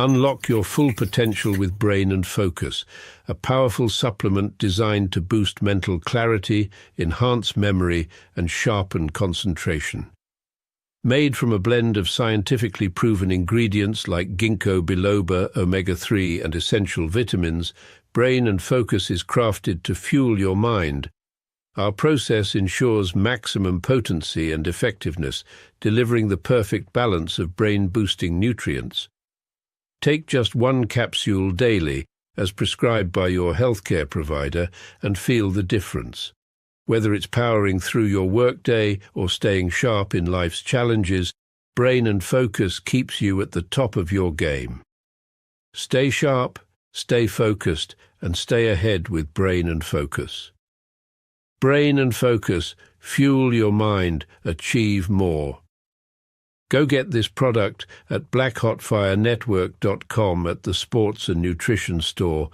Unlock your full potential with Brain and Focus, a powerful supplement designed to boost mental clarity, enhance memory, and sharpen concentration. Made from a blend of scientifically proven ingredients like ginkgo biloba, omega-3, and essential vitamins, Brain and Focus is crafted to fuel your mind. Our process ensures maximum potency and effectiveness, delivering the perfect balance of brain-boosting nutrients. Take just one capsule daily, as prescribed by your healthcare provider, and feel the difference. Whether it's powering through your workday or staying sharp in life's challenges, Brain and Focus keeps you at the top of your game. Stay sharp, stay focused, and stay ahead with Brain and Focus. Brain and Focus, fuel your mind, achieve more. Go get this product at blackhotfirenetwork.com at the Sports and Nutrition Store.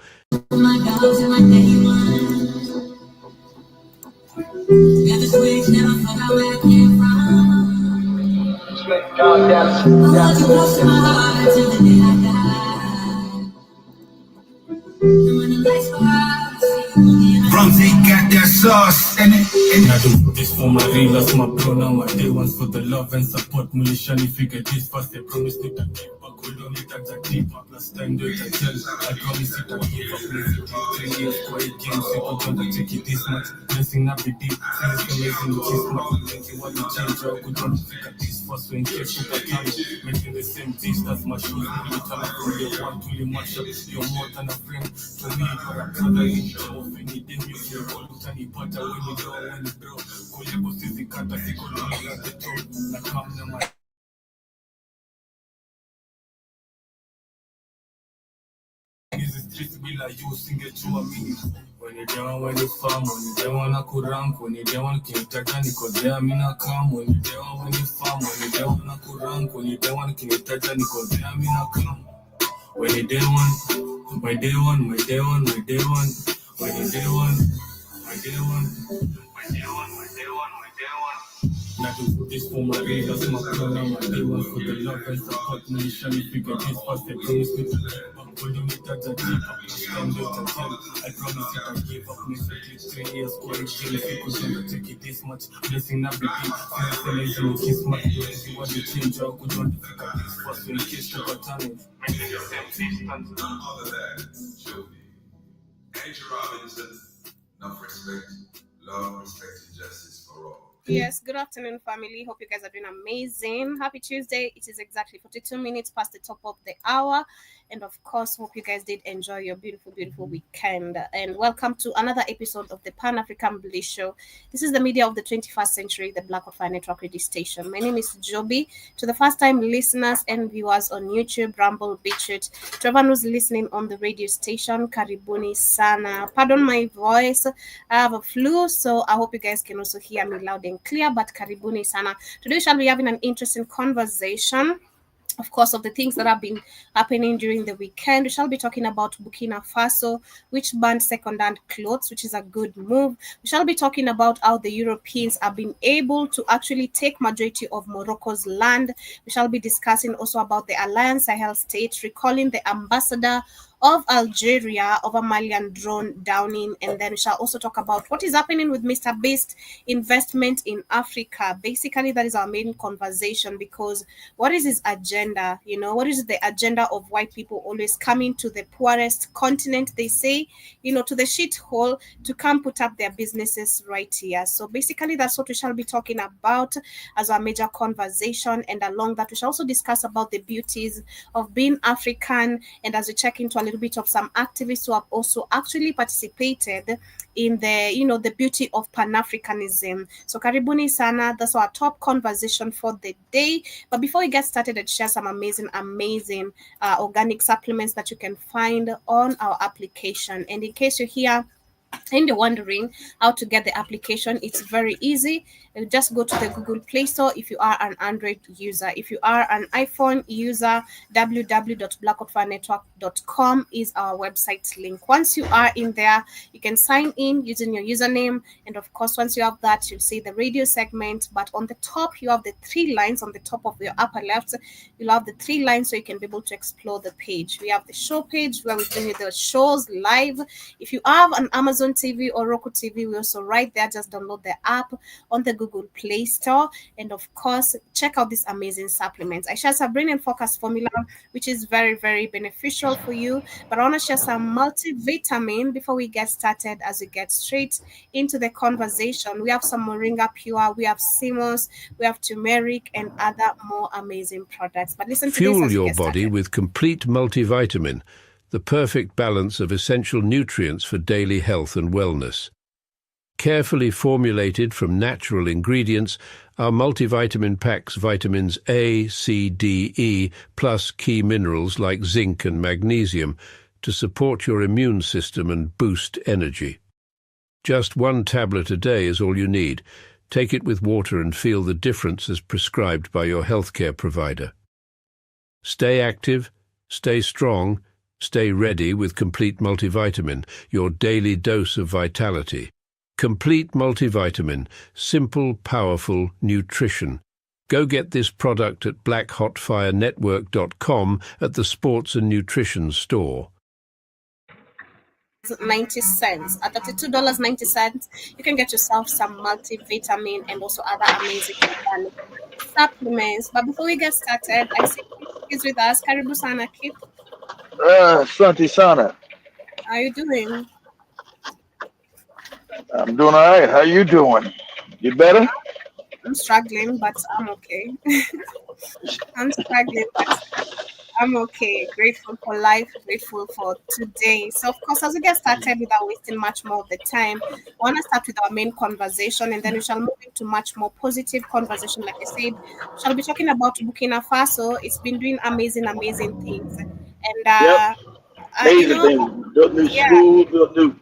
Rumsey got that sauce in it. I do this for my real, that's my bro. Now my day ones for the love and support. Militia, if you get this fast, they promise me that keep up. Could only touch a deep up. Last time do it, I tell. I promise it, I give up. 3 years, quiet games. People don't take it this much. Blessing not be deep. Things amazing, which is my plenty. What you change, I could only think at this first. So in case you can tell me, making the same things, that's my shoes. Really tell me, from your one to your match up. You're more than a friend. To me, you're a brother. You're offended. You're all tiny butter when you go when you grow. Kulebo sisi kata sikoloni la teto. Na kamna ma. Hizi streets bila you singejua mimi. When you down, when you farm, when you down na kurank, when you down kinitaja niko there mina come. When you down, when you farm, when you down na kurank, when you down kinitaja niko there mina come. When you day one, my day one, my day one, my day one. When you day one, my day one, my day one, my day one, my day one. Now do this for my real, that's my plan. My day one for the love and support. Militia, if you get this fast, they promise me to let up. When you meet that deep up, stand out and tell. I promise it, I give up. Me strictly 3 years, quiet jail. If you could never take it this much, blessing not be deep. Feels amazing, it is my place. You want to change, I could want to pick up this fast. So in case you got time, maintain your same distance. All of that, Joby. Andrew Robinson, enough respect, love, respect, and justice for all. Yes, good afternoon, family. Hope you guys are doing amazing. Happy Tuesday. It is exactly 42 minutes past the top of the hour. And of course, hope you guys did enjoy your beautiful, beautiful weekend. And welcome to another episode of the Pan-African Bliss Show. This is the media of the 21st century, the Black Hot Network radio station. My name is Joby. To the first-time listeners and viewers on YouTube, Rumble, BitChute, to everyone who's listening on the radio station, Karibuni Sana. Pardon my voice. I have a flu, so I hope you guys can also hear me loud and clear, but Karibuni Sana. Today we shall be having an interesting conversation, of course, of the things that have been happening during the weekend. We shall be talking about Burkina Faso, which banned second-hand clothes, which is a good move. We shall be talking about how the Europeans have been able to actually take majority of Morocco's land. We shall be discussing also about the Alliance Sahel states, recalling the ambassador of Algeria over Malian drone downing. And then we shall also talk about what is happening with Mr.Beast investment in Africa. Basically, that is our main conversation, because what is his agenda? You know, what is the agenda of white people always coming to the poorest continent, they say, you know, to the shithole, to come put up their businesses right here. So basically, that's what we shall be talking about as our major conversation. And along that, we shall also discuss about the beauties of being African, and as we check into a little bit of some activists who have also actually participated in the, you know, the beauty of Pan-Africanism. So Karibuni Sana, that's our top conversation for the day. But before we get started, I'd share some amazing organic supplements that you can find on our application. And in case you're here and you're wondering how to get the application, it's very easy. Just go to the Google Play Store if you are an Android user. If you are an iPhone user, www.blackoutfirenetwork.com is our website link. Once you are in there, you can sign in using your username, and of course, once you have that, you'll see the radio segment. But on the top, you have the three lines on the top of your upper left. You'll have the three lines so you can be able to explore the page. We have the show page where we bring you the shows live. If you have an Amazon TV or Roku TV, we also right there. Just download the app on the Google Play Store, and of course, check out these amazing supplements. I share some brain and focus formula, which is very, very beneficial for you. But I want to share some multivitamin before we get started. As we get straight into the conversation, we have some Moringa Pure, we have Simos, we have turmeric, and other more amazing products. But listen to this Fuel as we your get body started. with complete multivitamin, the perfect balance of essential nutrients for daily health and wellness. Carefully formulated from natural ingredients, our multivitamin packs vitamins A, C, D, E, plus key minerals like zinc and magnesium to support your immune system and boost energy. Just one tablet a day is all you need. Take it with water and feel the difference as prescribed by your healthcare provider. Stay active, stay strong, stay ready with Complete Multivitamin, your daily dose of vitality. Complete Multivitamin, simple, powerful nutrition. Go get this product at blackhotfirenetwork.com at the Sports and Nutrition store. 90 cents. At $32.90, you can get yourself some multivitamin and also other amazing organic supplements. But before we get started, I see Keith is with us. Karibu sana, Keith. Santi Sana. How are you doing? I'm doing all right. How you doing? You better? I'm struggling, but I'm okay. I'm struggling, but I'm okay. Grateful for life, grateful for today. So, of course, as we get started without wasting much more of the time, I want to start with our main conversation, and then we shall move into much more positive conversation. Like I said, we shall be talking about Burkina Faso. It's been doing amazing, amazing things. And, Yep. you Amazing know, thing. Built new yeah, school, built new,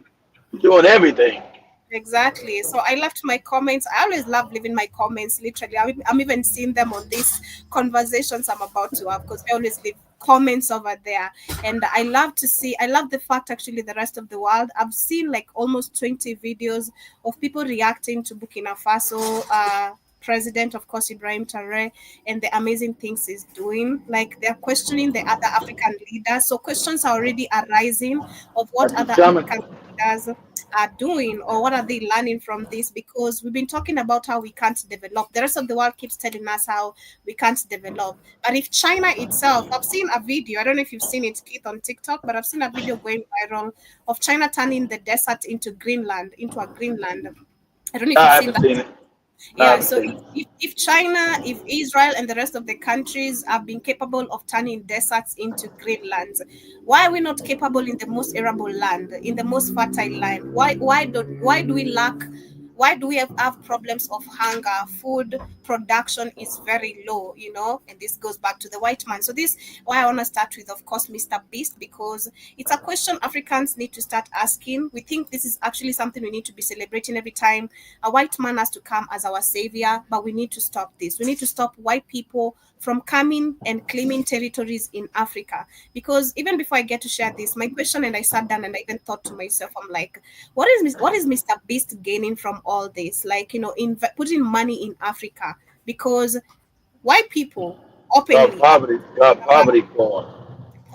doing everything. exactly. So I left my comments. I always love leaving my comments. Literally, I'm even seeing them on these conversations I'm about to have because I always leave comments over there. And I love to see. I love the fact actually the rest of the world. I've seen like almost 20 videos of people reacting to Burkina Faso. President, of course, Ibrahim Traore, and the amazing things he's doing. Like they're questioning the other African leaders. So questions are already arising of I what keep other coming. African leaders are doing or what are they learning from this, because we've been talking about how we can't develop. The rest of the world keeps telling us how we can't develop. But if China itself, I've seen a video, I don't know if you've seen it, Keith, on TikTok, but I've seen a video going viral of China turning the desert into Greenland, into a Greenland. I don't know if you've I seen haven't that. seen it. I Yeah, haven't so seen it. if China, if Israel, and the rest of the countries have been capable of turning deserts into Greenlands, why are we not capable in the most arable land, in the most fertile land? Why do we lack? Why do we have problems of hunger? Food production is very low, and this goes back to the white man. So this why I want to start with, of course, Mr. Beast, because it's a question Africans need to start asking. We think this is actually something we need to be celebrating every time a white man has to come as our savior, but we need to stop this. We need to stop white people from coming and claiming territories in Africa. Because even before I get to share this, my question, and I sat down and I even thought to myself, I'm like, what is Mr. Beast gaining from all this? Like, putting money in Africa, because white people God openly poverty. God poverty porn.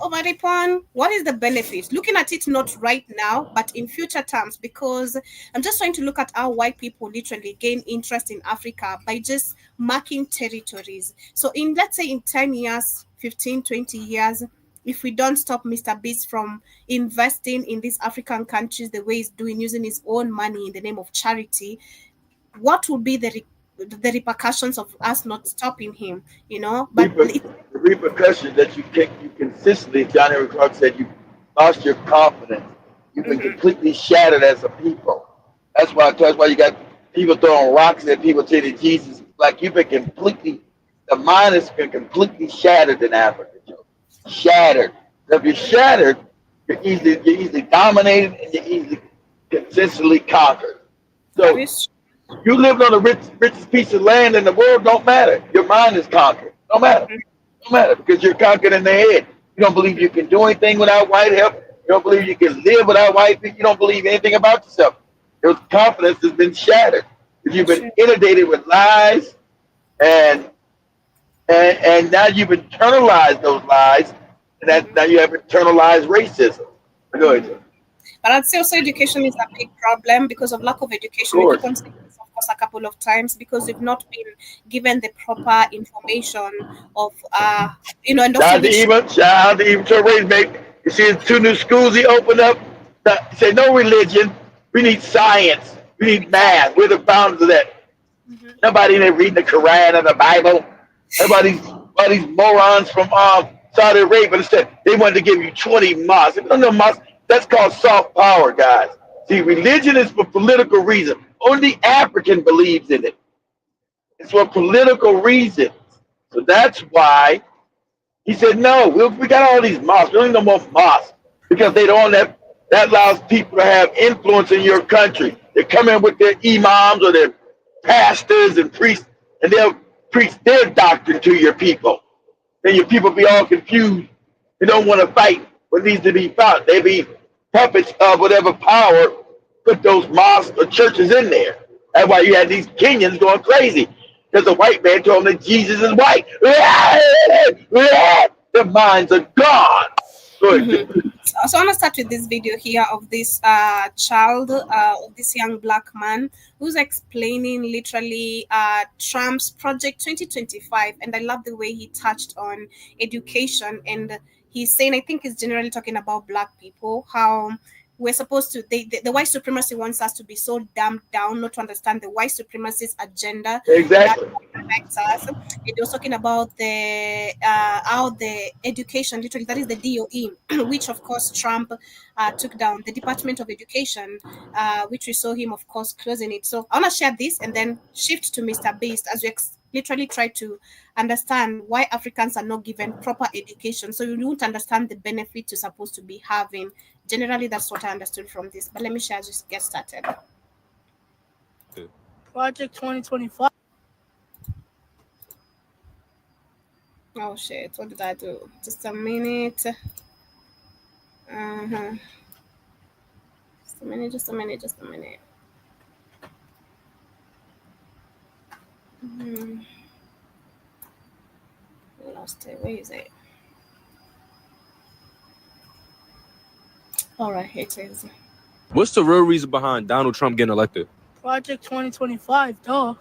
over the pond, what is the benefit? Looking at it not right now, but in future terms, because I'm just trying to look at how white people literally gain interest in Africa by just marking territories. So in, let's say, in 10 years, 15, 20 years, if we don't stop Mr. Beast from investing in these African countries the way he's doing, using his own money in the name of charity, what would be the repercussions of us not stopping him? But The repercussions that you consistently, Johnny Henry Clark said, you lost your confidence. You've been Mhm. completely shattered as a people. That's why you got people throwing rocks at people saying that Jesus. Like you've been completely, the mind has been completely shattered in Africa, Joe. Shattered. If you're shattered, you're easily dominated and you're easily consistently conquered. That So is you live on the richest piece of land in the world, don't matter. Your mind is conquered. Don't matter. true. Don't matter because you're conquered in the head. You don't believe you can do anything without white help. You don't believe you can live without white people. You don't believe anything about yourself. Your confidence has been shattered because you've been True. inundated with lies and and now you've internalized those lies, and that Mhm. now you have internalized racism. Go ahead, Mhm. Joe. But I'd say also education is a big problem because of lack of Of education. We keep course. on saying this, of course, a couple of times because we've not been given the proper information of, and also Shout out to which. Eva. Shout out to Eva Torres, babe. You see the two new schools he opened up? He said, no religion. We need science. We need Exactly. math. We're the founders of that. Mhm. Nobody in there reading the Quran or the Bible. Everybody's all these morons from Saudi Arabia instead they wanted to give you 20 mosques. If you don't know mosques, that's called soft power, guys. See, religion is for political reason. Only African believes in it. It's for political reasons. So that's why he said, no, we got all these mosques. We don't need no more mosques because they don't have, that allows people to have influence in your country. They come in with their imams or their pastors and priests, and they'll preach their doctrine to your people. Then your people be all confused. They don't want to fight what needs to be fought. They be puppets of whatever power put those mosques or churches in there. That's why you had these Kenyans going crazy. Because the white man told them that Jesus is white. Their minds are gone. Mhm. Good. So I want to start with this video here of this child, of this young black man who's explaining literally Trump's Project 2025. And I love the way he touched on education. And he's saying, I think he's generally talking about black people, how we're supposed to, the white supremacy wants us to be so dumbed down, not to understand the white supremacist agenda that Exactly. affects us. It was talking about the how the education, literally that is the DOE, which of course Trump took down the Department of Education, which we saw him of course closing it. So I want to share this and then shift to Mr. Beast as we literally try to understand why Africans are not given proper education. So you don't understand the benefits you're supposed to be having. Generally, that's what I understood from this. But let me share, just get started. Project 2025. Oh shit, what did I do? Just a minute. Uh-huh. Just a minute, just a minute, just a minute. Hmm. Lost it. Where is it? All right, here it is. What's the real reason behind Donald Trump getting elected? Project 2025, duh.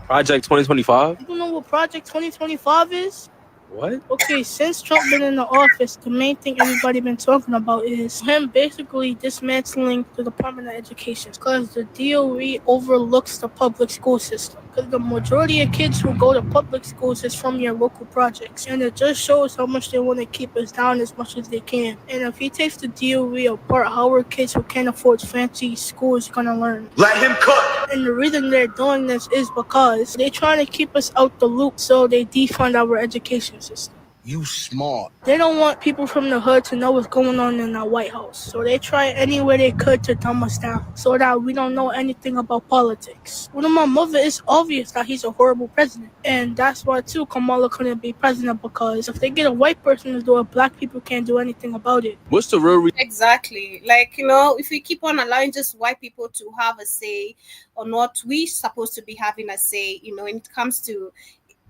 Project 2025? You don't know what Project 2025 is? What? Okay, since Trump been in the office, the main thing everybody been talking about is him basically dismantling the Department of Education because the DOE overlooks the public school system. Because the majority of kids who go to public schools is from your local projects, and it just shows how much they want to keep us down as much as they can. And if he takes the DOE apart, how are kids who can't afford fancy schools gonna learn? Let him cook. And the reason they're doing this is because they're trying to keep us out the loop, so they defund our education system. You smart. They don't want people from the hood to know what's going on in the White House, so they try any way they could to dumb us down so that we don't know anything about politics. Well, to my mother, it's obvious that he's a horrible president, and that's why too Kamala couldn't be president, because if they get a white person to do it, black people can't do anything about it. What's the real reason? Exactly. Like, if we keep on allowing just white people to have a say on what we supposed to be having a say, when it comes to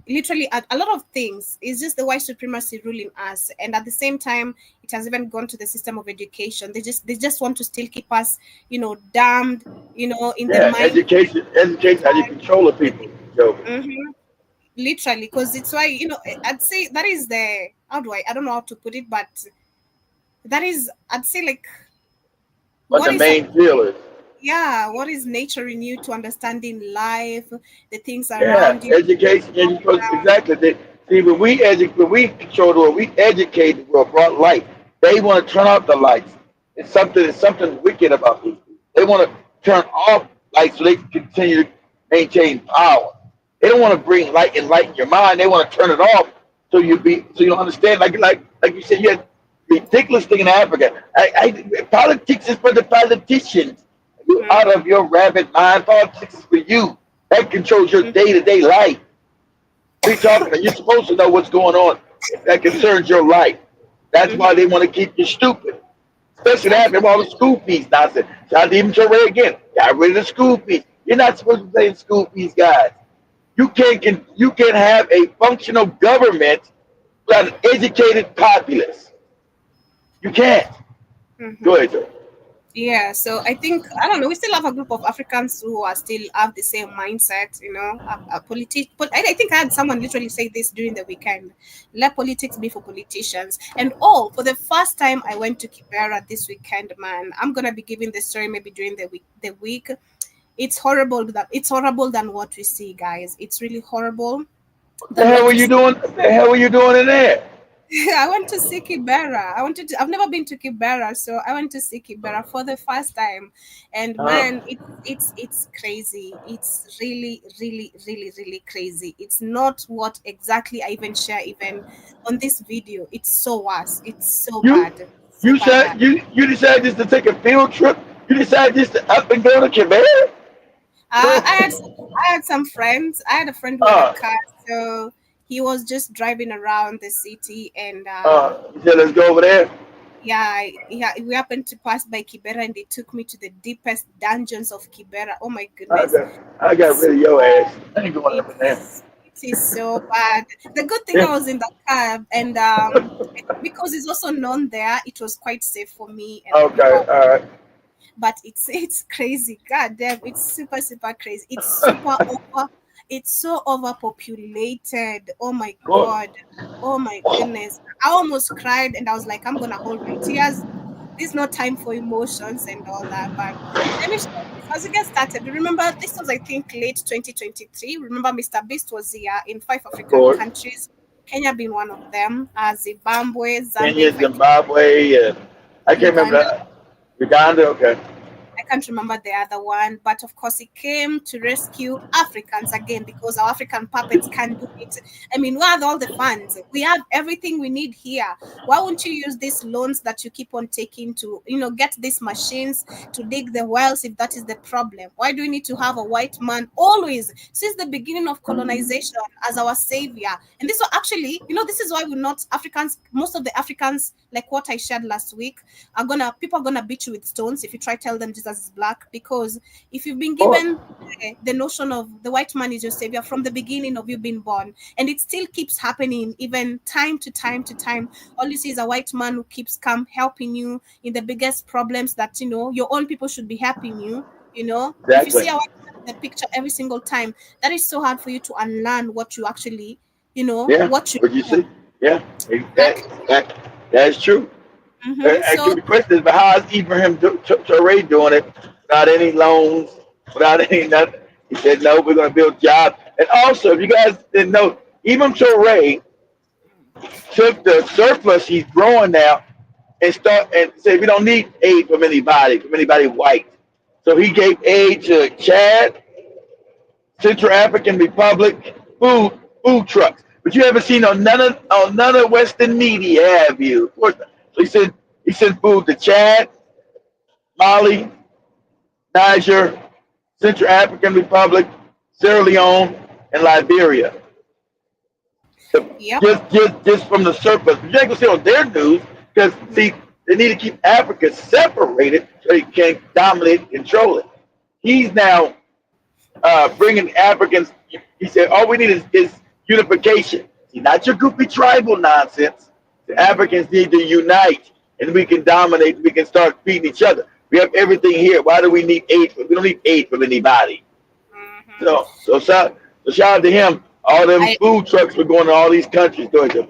literally a lot of things, it's just the white supremacy ruling us. And at the same time, it has even gone to the system of education. They just want to still keep us, damned, in the Yeah, mind. education, how you control the people, Joe. Mhm. Literally, because it's why, I'd say that is the, I don't know how to put it, but that is, I'd say, like, But what the is main dealers. yeah, what is nurturing you to understanding life, the things Yeah, around you. education. And you supposed exactly. See, when we control the world, we educate the world, brought light. They want to turn off the lights. It's something wicked about these people. They want to turn off lights so they can continue to maintain power. They don't want to bring light and lighten your mind. They want to turn it off so you don't understand. Like you said, Ridiculous thing in Africa. Politics is for the politicians. You out of your rabbit mind. Politics is for you. That controls your day to day life. What are you talking about? You're supposed to know what's going on that concerns your life. That's why they want to keep you stupid. Especially that Exactly. with all the school fees nonsense. So I even to Ray again. Got rid of the school fees. You're not supposed to play in school fees, guys. You can't have a functional government without an educated populace. You can't. Go ahead, Joe. Yeah, so I think I don't know. We still have a group of Africans who are still have the same mindset, I think I had someone literally say this during the weekend. Let politics be for politicians. And for the first time, I went to Kibera this weekend. Man, I'm gonna be giving the story maybe during the week. It's horrible that it's horrible than what we see, guys. It's really horrible What the than hell what were we you see. doing? What the hell were you doing in there? I went to see Kibera. I've never been to Kibera, so I went to see Kibera for the first time. And Uh, man, it's crazy. It's really, really, really, really crazy. It's not what exactly I even share even on this video. It's so worse. It's so you bad. you Super said bad. you decided just to take a field trip. You decided just to up and go to Quebec. Uh, Well, I had I had some friends. I had a friend who had a uh, car, so he was just driving around the city and you said let's go over there. yeah, we happened to pass by Kibera and they took me to the deepest dungeons of Kibera. Oh my I goodness. got I got It's rid of your ass. I ain't going up in there. it is so bad. The good thing I Yeah. was in the car and because it's also known there, it was quite safe for me and the Okay. people. All right. But it's crazy. God damn, it's super super crazy. It's so overpopulated. Oh my Go. god. Oh my goodness. I almost cried and I was like, I'm gonna hold my tears. There's no time for emotions and all that. But let me share this. As we get started, remember this was I think late 2023. Remember Mr. Beast was here in 5 African Course. countries. Kenya being one of them, Zimbabwe, Zambia, Kenya, if I think Zimbabwe, and I can't remember Uganda. that. Uganda. Okay. I can't remember the other one, but of course, he came to rescue Africans again because our African puppets can't do it. I mean, we have all the funds, we have everything we need here. Why won't you use these loans that you keep on taking to, get these machines to dig the wells if that is the problem? Why do we need to have a white man always since the beginning of colonization as our savior? And this was actually, this is why we're not Africans. Most of the Africans, like what I shared last week, people are gonna beat you with stones if you try to tell them Jesus is black, because if you've been Course. given the notion of the white man is your savior from the beginning of you being born, and it still keeps happening even time to time to time, all you see is a white man who keeps come helping you in the biggest problems that your own people should be helping you. If you see Exactly. a white man in the picture every single time, that is so hard for you to unlearn what you actually Yeah. what you What you know. see? Yeah. Exactly. That's true. So The question is, but how is Ibrahim Traore doing it without any loans, without any nothing? He said, no, we're going to build jobs. And also, if you guys didn't know, Ibrahim Traore took the surplus he's growing now and said, we don't need aid from anybody white. So he gave aid to Chad, Central African Republic, food trucks. But you haven't seen on none of Western media, have you? Of course not. So he sent food to Chad, Mali, Niger, Central African Republic, Sierra Leone, and Liberia. So yep. just from the surplus. But you ain't gonna see on their news because see they need to keep Africa separated so they can dominate and control it. He's now bringing Africans. He said, all we need is unification. See, not your goofy tribal nonsense. The Africans need to unite, and we can dominate. We can start feeding each other. We have everything here. Why do we need aid? We don't need aid from anybody. Mhm. So shout out to him. All them I food trucks were going to all these countries. Go ahead.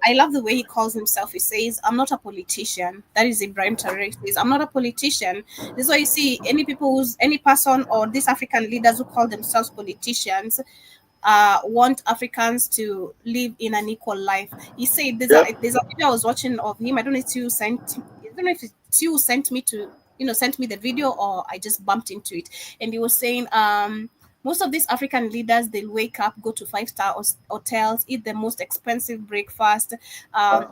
I love the way he calls himself. He says, "I'm not a politician." That is Ibrahim Traore. He says, "I'm not a politician." This is why you see any person or these African leaders who call themselves politicians, want Africans to live in an equal life. He said Yep. there's a video I was watching of him. I don't know if it's you sent me to sent me the video or I just bumped into it. And he was saying most of these African leaders, they'll wake up, go to five-star hotels, eat the most expensive breakfast. Um,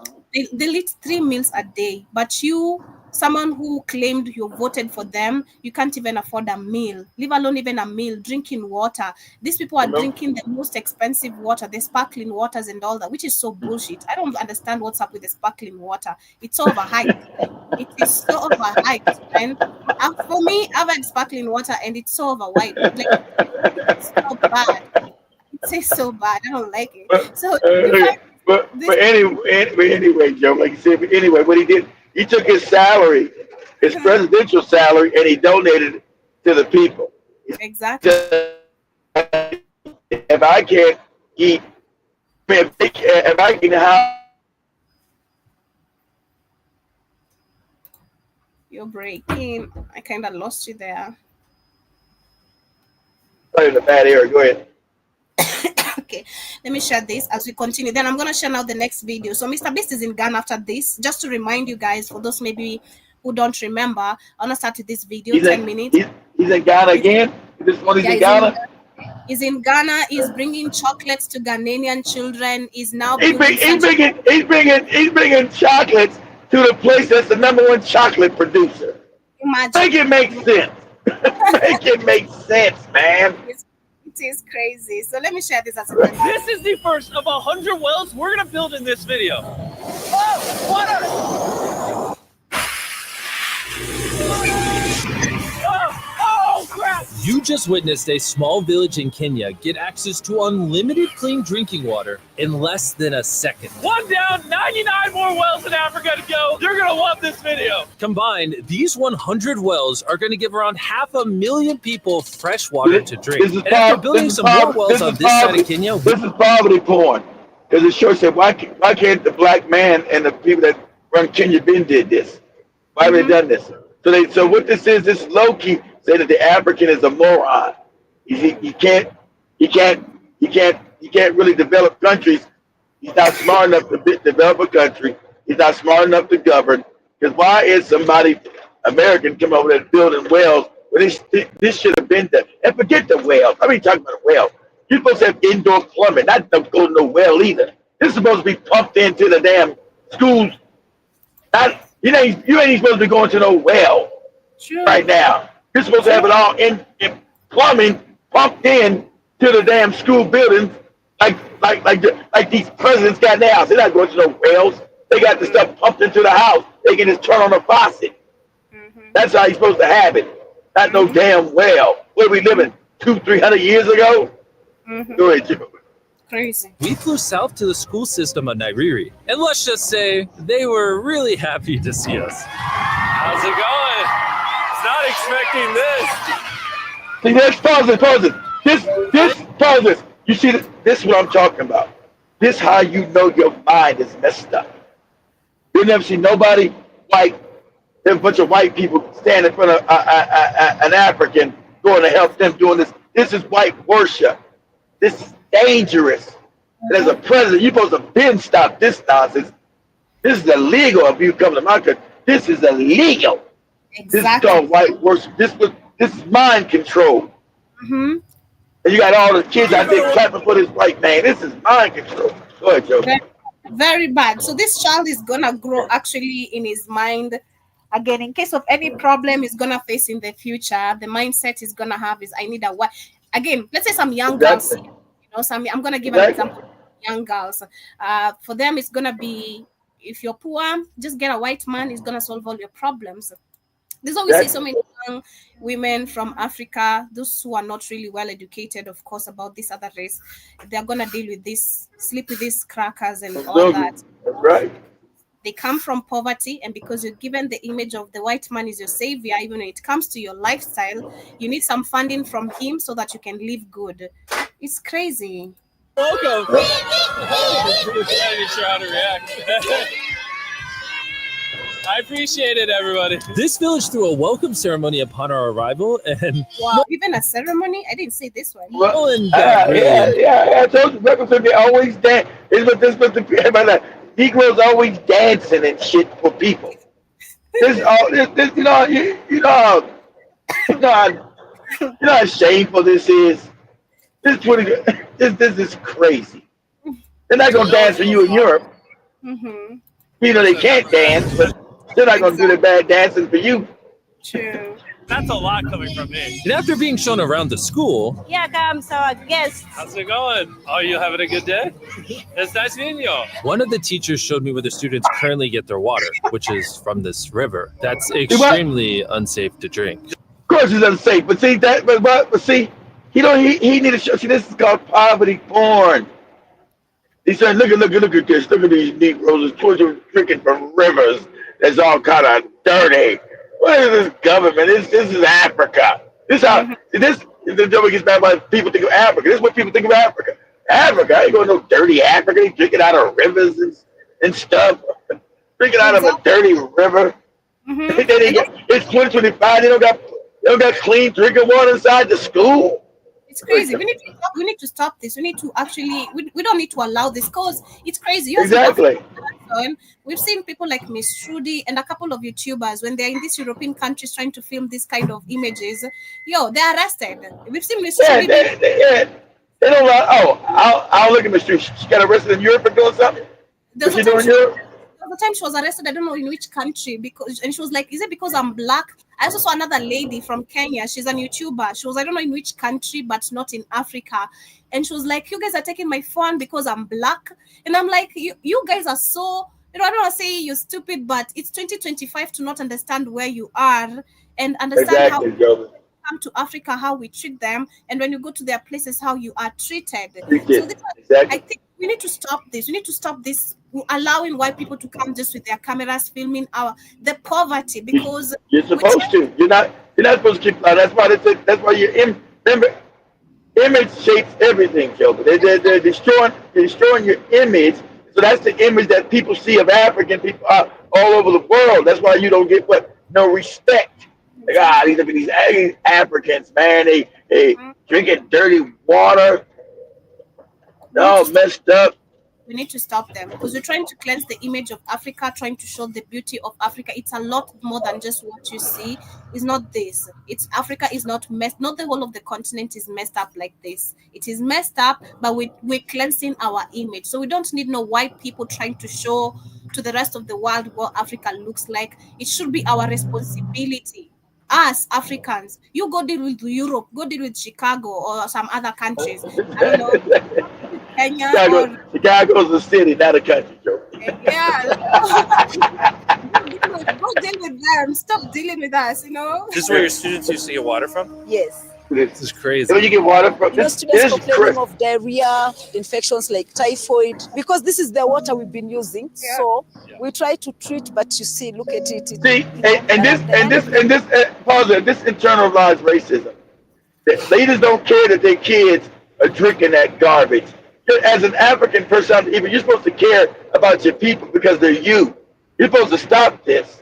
They eat 3 meals a day, but you, someone who claimed you voted for them, you can't even afford a meal, leave alone even a meal, drinking water. These people are drinking the most expensive water, the sparkling waters and all that, which is so bullshit. I don't understand what's up with the sparkling water. It's so overhyped. It is so overhyped, man. For me, I've had sparkling water and it's so overhyped. Like, it's so bad. It's so bad. I don't like it. But, So you find this. anyway, Joe, like you said, but anyway, what he did, he took his salary, his presidential salary, and he donated it to the people. Exactly. If I can't eat, if I can have You're breaking. I kind of lost you there. in a bad area, go ahead. Okay, let me share this as we continue. Then I'm going to share now the next video. So Mr. Beast is in Ghana after this. Just to remind you guys, for those maybe who don't remember, I'm going to start with this video, He's 10 in, minutes. he's in Ghana again? This one, he's in Ghana? He's in Ghana. He's bringing chocolates to Ghanaian children. He's now He's bringing chocolates to the place that's the #1 chocolate producer. Imagine. Make it make sense. Make it make sense, man. It is crazy. So let me share this as a This is the first of 100 wells we're gonna build in this video. Oh, water! Oh, crap! You just witnessed a small village in Kenya get access to unlimited clean drinking water in less than a second. One down, 99 more wells in Africa to go. You're gonna love this video. Combined, these 100 wells are going to give around 500,000 people fresh water to drink. And after building some more wells on this side of Kenya, this is poverty porn. Because it shows that why can't the black man and the people that run Kenya did this? Why have they done this? So what this is, this low-key say that the African is a moron. He can't really develop countries. He's not smart enough to develop a country. He's not smart enough to govern. Because why is somebody American come over there building wells when this should have been done? And forget the wells. I mean, talking about a well. You're supposed to have indoor plumbing, not to go to no well either. This is supposed to be pumped into the damn schools. You ain't supposed to be going to no well right now. You're supposed to have it all in plumbing pumped in to the damn school buildings, like these presidents got now. They're not going to no wells. They got the stuff pumped into the house. They can just turn on the faucet. That's how you're supposed to have it. Not no damn well. Where we living 200-300 years ago? Go ahead, Joe. Crazy. we flew south to the school system of Nairiri. And let's just say they were really happy to see us. How's it going? Not expecting this. See, let's pause it. Pause this. You see, this is what I'm talking about. This how you know your mind is messed up. You'll never see nobody white, there's a bunch of white people stand in front of an African going to help them doing this. This is white worship. This is dangerous. And as a president, you're supposed to stop this nonsense. This is illegal if you come to my country. This is illegal. Exactly. This is called white worship. This is mind control. And you got all the kids out there clapping for this white man. This is mind control. Go ahead, Joe. Very bad. So this child is gonna grow actually in his mind. Again, in case of any problem he's gonna face in the future, the mindset he's gonna have is I need a wife. Again, let's say some young girls, I'm gonna give an example. Young girls, for them it's gonna be, if you're poor, just get a white man. He's gonna solve all your problems. There's always so many young women from Africa, those who are not really well educated, of course, about this other race. They're gonna deal with this, sleep with these crackers and all that. That's right. They come from poverty, and because you're given the image of the white man is your savior, even when it comes to your lifestyle, you need some funding from him so that you can live good. It's crazy. Welcome. I'm not even sure how to react. I appreciate it, everybody. This village threw a welcome ceremony upon our arrival, and Wow, even a ceremony? I didn't see this one. Nolan got really I told you, represent they always dance. The Negroes always dancing and shit for people. This you know how shameful this is. This is crazy. They're not gonna dance for you in Europe. You know they can't dance, but they're not gonna do their bad dancing for you. True. That's a lot coming from me. And after being shown around the school, Yeah, comes our guest. How's it going? Are you having a good day? It's nice meeting you. one of the teachers showed me where the students currently get their water, which is from this river. That's extremely unsafe to drink. Of course it's unsafe, but see that, but see, he need to show. See, this is called poverty porn. He said, look at this. Look at these Negroes. These children drinking from rivers. That's all kind of dirty. What is this government? This is Africa. This how this the devil gets mad about people think of Africa. This is what people think of Africa. Africa, I ain't going to no dirty Africa. They drinking out of rivers and stuff. Drinking out of a dirty river. It's 2025. They don't got clean drinking water inside the school. It's crazy. We need to stop this. We need to actually. We don't need to allow this because it's crazy. Exactly. We've seen people like Miss Trudy and a couple of YouTubers when they're in these European countries trying to film this kind of images. They're arrested. We've seen Miss Trudy. They don't allow. Oh, I'll look at Miss Trudy. She got arrested in Europe for doing something. What's she doing in Europe? The time she was arrested, I don't know in which country, and she was like, is it because I'm black? I also saw another lady from Kenya. She's a YouTuber. She was, I don't know in which country, but not in Africa. And she was like, you guys are taking my phone because I'm black. And I'm like, you guys are so, I don't want to say you're stupid, but it's 2025 to not understand where you are and understand how you come to Africa, how we treat them. And when you go to their places, how you are treated. So I think we need to stop this. We need to stop this allowing white people to come just with their cameras filming the poverty because you're supposed to. You're not supposed to keep. That's why your image shapes everything, Joker. They're destroying your image. So that's the image that people see of African people all over the world. That's why you don't get no respect. Like, these Africans, man, they drinking dirty water. All messed up. We need to stop them because we're trying to cleanse the image of Africa, trying to show the beauty of Africa. It's a lot more than just what you see. It's not this. It's Africa is not messed. Not the whole of the continent is messed up like this. It is messed up, but we're cleansing our image. So we don't need no white people trying to show to the rest of the world what Africa looks like. It should be our responsibility. Us Africans, you go deal with Europe, go deal with Chicago or some other countries. I don't know. Kenya Chicago's a city, not a country, Joe. Yeah. Go deal with them. Stop dealing with us, This is where your students used to get water from? Yes. This is crazy. Where you get water from? Students complaining of diarrhea, infections like typhoid, because this is the water we've been using. Yeah. So we try to treat, but you see, look at it. This internalized racism. The leaders don't care that their kids are drinking that garbage. As an African person, even you're supposed to care about your people because they're you. You're supposed to stop this.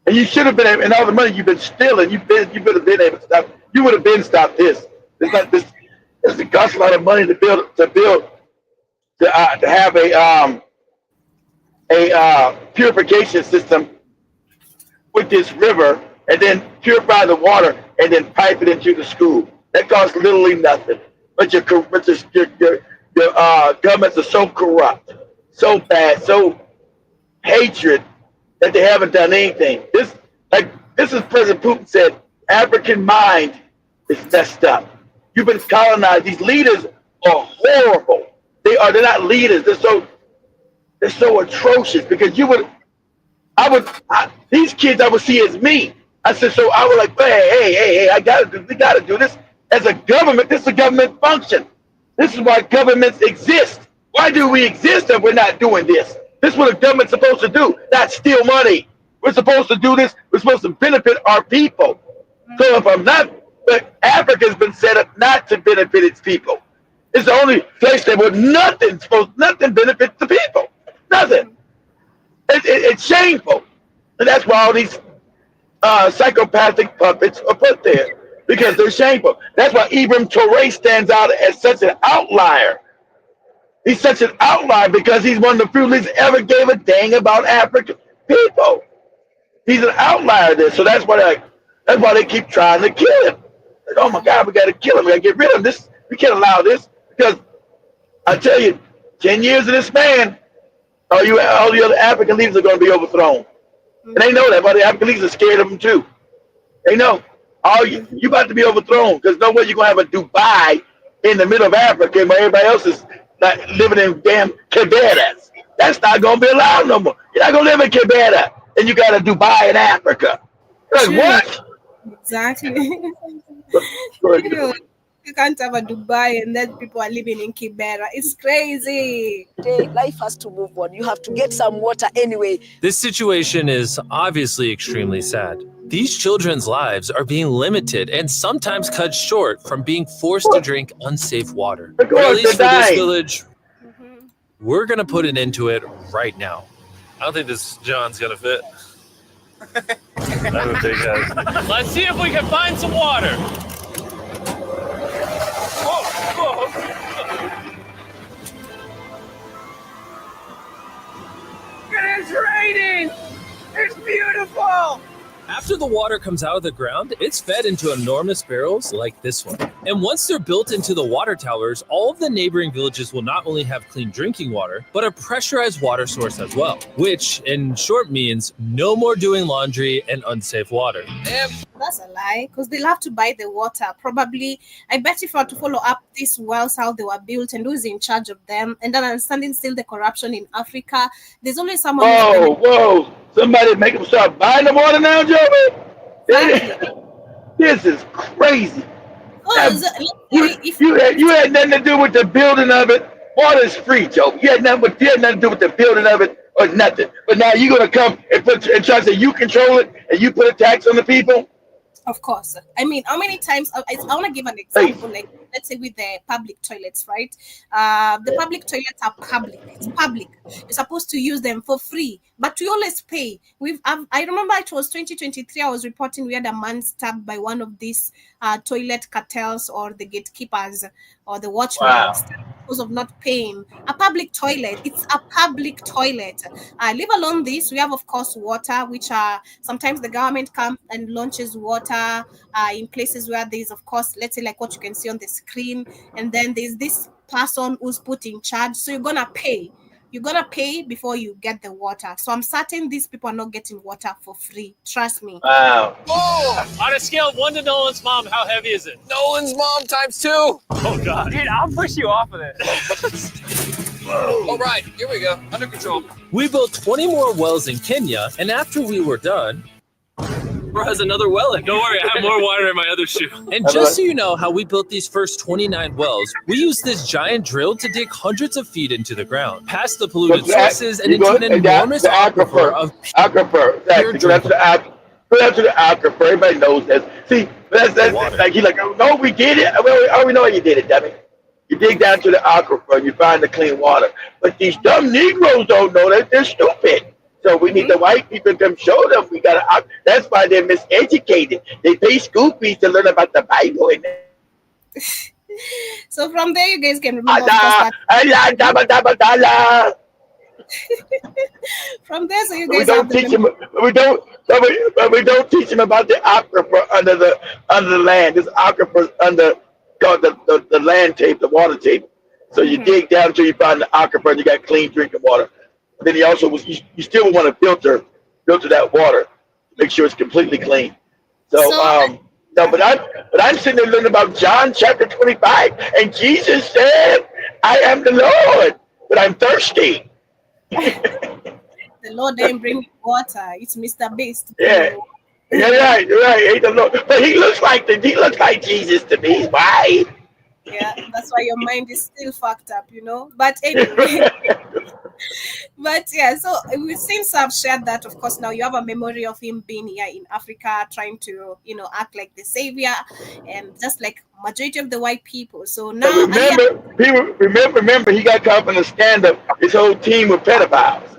And you should have been able, and all the money you've been stealing, you could have been able to stop. You would have been stopped this. It's not this. It costs a lot of money to have a purification system with this river, and then purify the water, and then pipe it into the school. That costs literally nothing. But your governments are so corrupt, so bad, so hatred that they haven't done anything. This is President Putin said, African mind is messed up. You've been colonized. These leaders are horrible. They're not leaders. They're so atrocious because these kids I would see as me. I said, so I was like, hey, we gotta do this. As a government, this is a government function. This is why governments exist. Why do we exist if we're not doing this? This is what a government's supposed to do, not steal money. We're supposed to do this. We're supposed to benefit our people. So if I'm not, but Africa's been set up not to benefit its people. It's the only place that where nothing benefits the people. Nothing. It's shameful. And that's why all these psychopathic puppets are put there. Because they're shameful. That's why Ibrahim Traoré stands out as such an outlier. He's such an outlier because he's one of the few leaders ever gave a dang about African people. He's an outlier there. So that's why they keep trying to kill him. Like, oh my God, we got to kill him. We got to get rid of him. We can't allow this. Because I tell you, 10 years of this man, all the other African leaders are going to be overthrown. And they know that, but the African leaders are scared of them too. They know. You about to be overthrown because no way you're going to have a Dubai in the middle of Africa where everybody else is like living in damn Quebec. That's not going to be allowed no more. You're not going to live in Quebec. And you got a Dubai in Africa. You're like, what? Exactly. You can't have a Dubai and then people are living in Kibera. It's crazy. Life has to move on. You have to get some water anyway. This situation is obviously extremely sad. These children's lives are being limited and sometimes cut short from being forced to drink unsafe water. Or at least for this village, we're going to put an end to it right now. I don't think this John's gonna fit. I don't think that. Let's see if we can find some water. It is raining! It's beautiful! After the water comes out of the ground, it's fed into enormous barrels like this one. And once they're built into the water towers, all of the neighboring villages will not only have clean drinking water, but a pressurized water source as well, which in short means no more doing laundry and unsafe water. That's a lie, because they'll have to buy the water. Probably, I bet if I were to follow up these wells, how they were built and who's in charge of them, and then understanding still the corruption in Africa, there's always someone. Whoa. Somebody make them start buying the water now, Joey? This is crazy. You had nothing to do with the building of it. Water is free, Joe. You had nothing to do with the building of it or nothing. But now you're going to come and try to say you control it and you put a tax on the people? Of course. I mean, how many times, I want to give an example, like, let's say with the public toilets, right? The public toilets are public. It's public. You're supposed to use them for free, but we always pay. I remember it was 2023, I was reporting we had a man stabbed by one of these toilet cartels or the gatekeepers or the watchmen because of not paying. A public toilet, it's a public toilet. Leave alone this, we have, of course, water, which sometimes the government comes and launches water in places where there's, of course, let's say like what you can see on the screen, and then there's this person who's put in charge. So you're gonna pay before you get the water. So I'm certain these people are not getting water for free. Trust me. Wow. Oh, on a scale of 1 to Nolan's mom, how heavy is it? Nolan's mom times 2. Oh God, dude, I'll push you off of it. All right, here we go. Under control. We built 20 more wells in Kenya, and after we were done, Bro has another well in. Don't worry, I have more water in my other shoe. And just so you know how we built these first 29 wells, we used this giant drill to dig hundreds of feet into the ground, past the polluted sources and into an enormous aquifer of aquifer. Exactly. Go to the aquifer. Everybody knows that. See, that's like he's like, no, we did it. We know you did it, dummy. You dig down to the aquifer and you find the clean water. But these dumb Negroes don't know that. They're stupid. So we need the white people to come show them. That's why they're miseducated. They pay school fees to learn about the Bible. So from there, you guys can remember. From there, so you guys we don't teach them about the aquifer under the land. This aquifer under the land tape, the water tape. So you dig down until you find the aquifer and you got clean drinking water. Then he also you still would want to filter that water to make sure it's completely clean. But I'm sitting there learning about John chapter 25, and Jesus said, "I am the Lord, but I'm thirsty." The Lord didn't bring water. It's Mr.Beast. Yeah. Right. Ain't the Lord. But he looks like Jesus to me. He's white. Yeah, that's why your mind is still fucked up, But anyway. But yeah, so since I've shared that, of course, now you have a memory of him being here in Africa, trying to, act like the savior, and just like majority of the white people. So now, remember, he got caught in a stand-up. His whole team were pedophiles.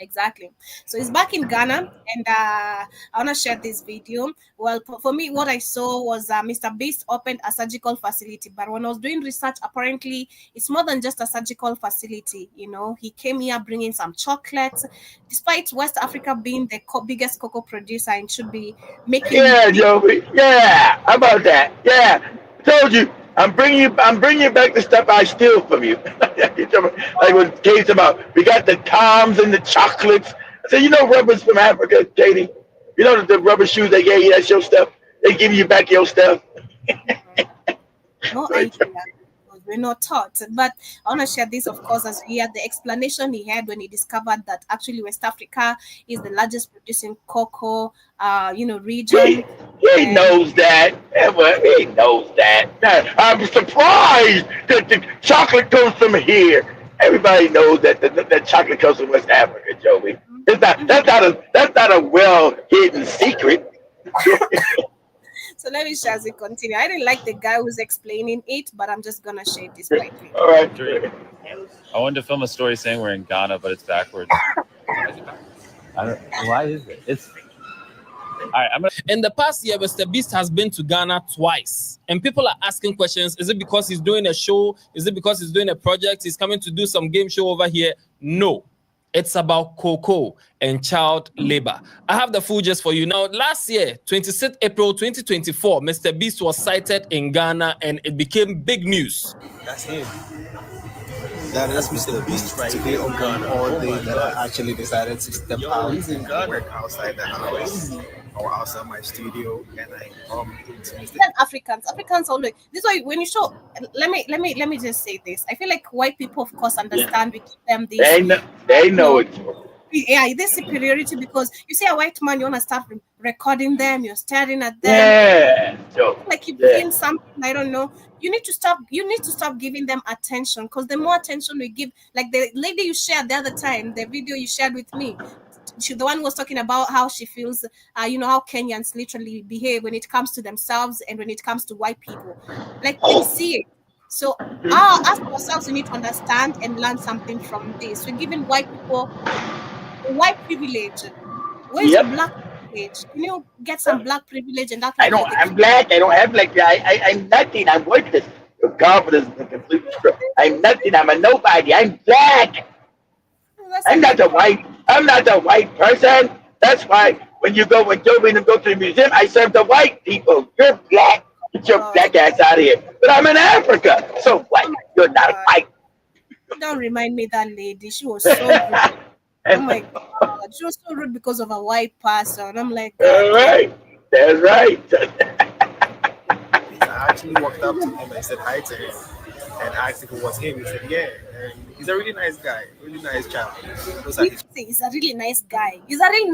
Exactly. So he's back in Ghana, and I want to share this video. Well, for me, what I saw was Mr.Beast opened a surgical facility. But when I was doing research, apparently it's more than just a surgical facility. He came here bringing some chocolates. Despite West Africa being the biggest cocoa producer and should be making. Yeah, Joey. Yeah, how about that? Yeah, I told you. I'm bringing you back the stuff I steal from you. Like what Katie's about. We got the Toms and the chocolates. I said, you know, rubber's from Africa, Katie. You know the rubber shoes they gave you. That's your stuff. They give you back your stuff. No idea. Because we're not taught. But I want to share this, of course, as we had the explanation he had when he discovered that actually West Africa is the largest producing cocoa, region. He knows that. Yeah, well, he knows that. Now, I'm surprised that the chocolate comes from here. Everybody knows that that chocolate comes from West Africa, Joey. That's not a well hidden secret. So let me share as we continue. I didn't like the guy who's explaining it, but I'm just gonna share this right here. All right. I wanted to film a story saying we're in Ghana, but it's backwards. Why is it? It's all right. In the past year, Mr.Beast has been to Ghana twice, and people are asking questions. Is it because he's doing a show? Is it because he's doing a project? He's coming to do some game show over here? No. It's about cocoa and child labor. I have the full gist for you. Now, last year, 26th April 2024, Mr.Beast was sighted in Ghana and it became big news. That's him. That's Mr.Beast right here on Ghana. All day that I actually decided to step out and work outside the house or outside my studio, and I Africans always this way when you show. Let me just say this. I feel like white people, of course, understand. We give them this. They know it. Yeah, this superiority because you see a white man, you want to start recording them, you're staring at them. Yeah. Like you're doing something, I don't know. You need to stop giving them attention, because the more attention we give, like the lady you shared the other time, the video you shared with me, the one who was talking about how she feels, how Kenyans literally behave when it comes to themselves and when it comes to white people. Like they see it. So us ourselves, we need to understand and learn something from this. We're giving white people white privilege. Where's the black privilege? Can you get some black privilege and that? I'm black. I don't have black. I'm nothing. I'm worthless. Your confidence is completely true. I'm nothing. I'm a nobody. I'm black. I'm not the white person. That's why when Joey and them go to the museum, I serve the white people. You're black. Get your black ass out of here. But I'm in Africa. So what? You're not white. Don't remind me that lady. She was so rude. Oh my God. She was so rude because of a white person. I'm like, that's right. That's right. I actually walked up to him and said hi to him and asked if it was him. He said, yeah. And he's a really nice guy, really nice child. He's a really nice guy.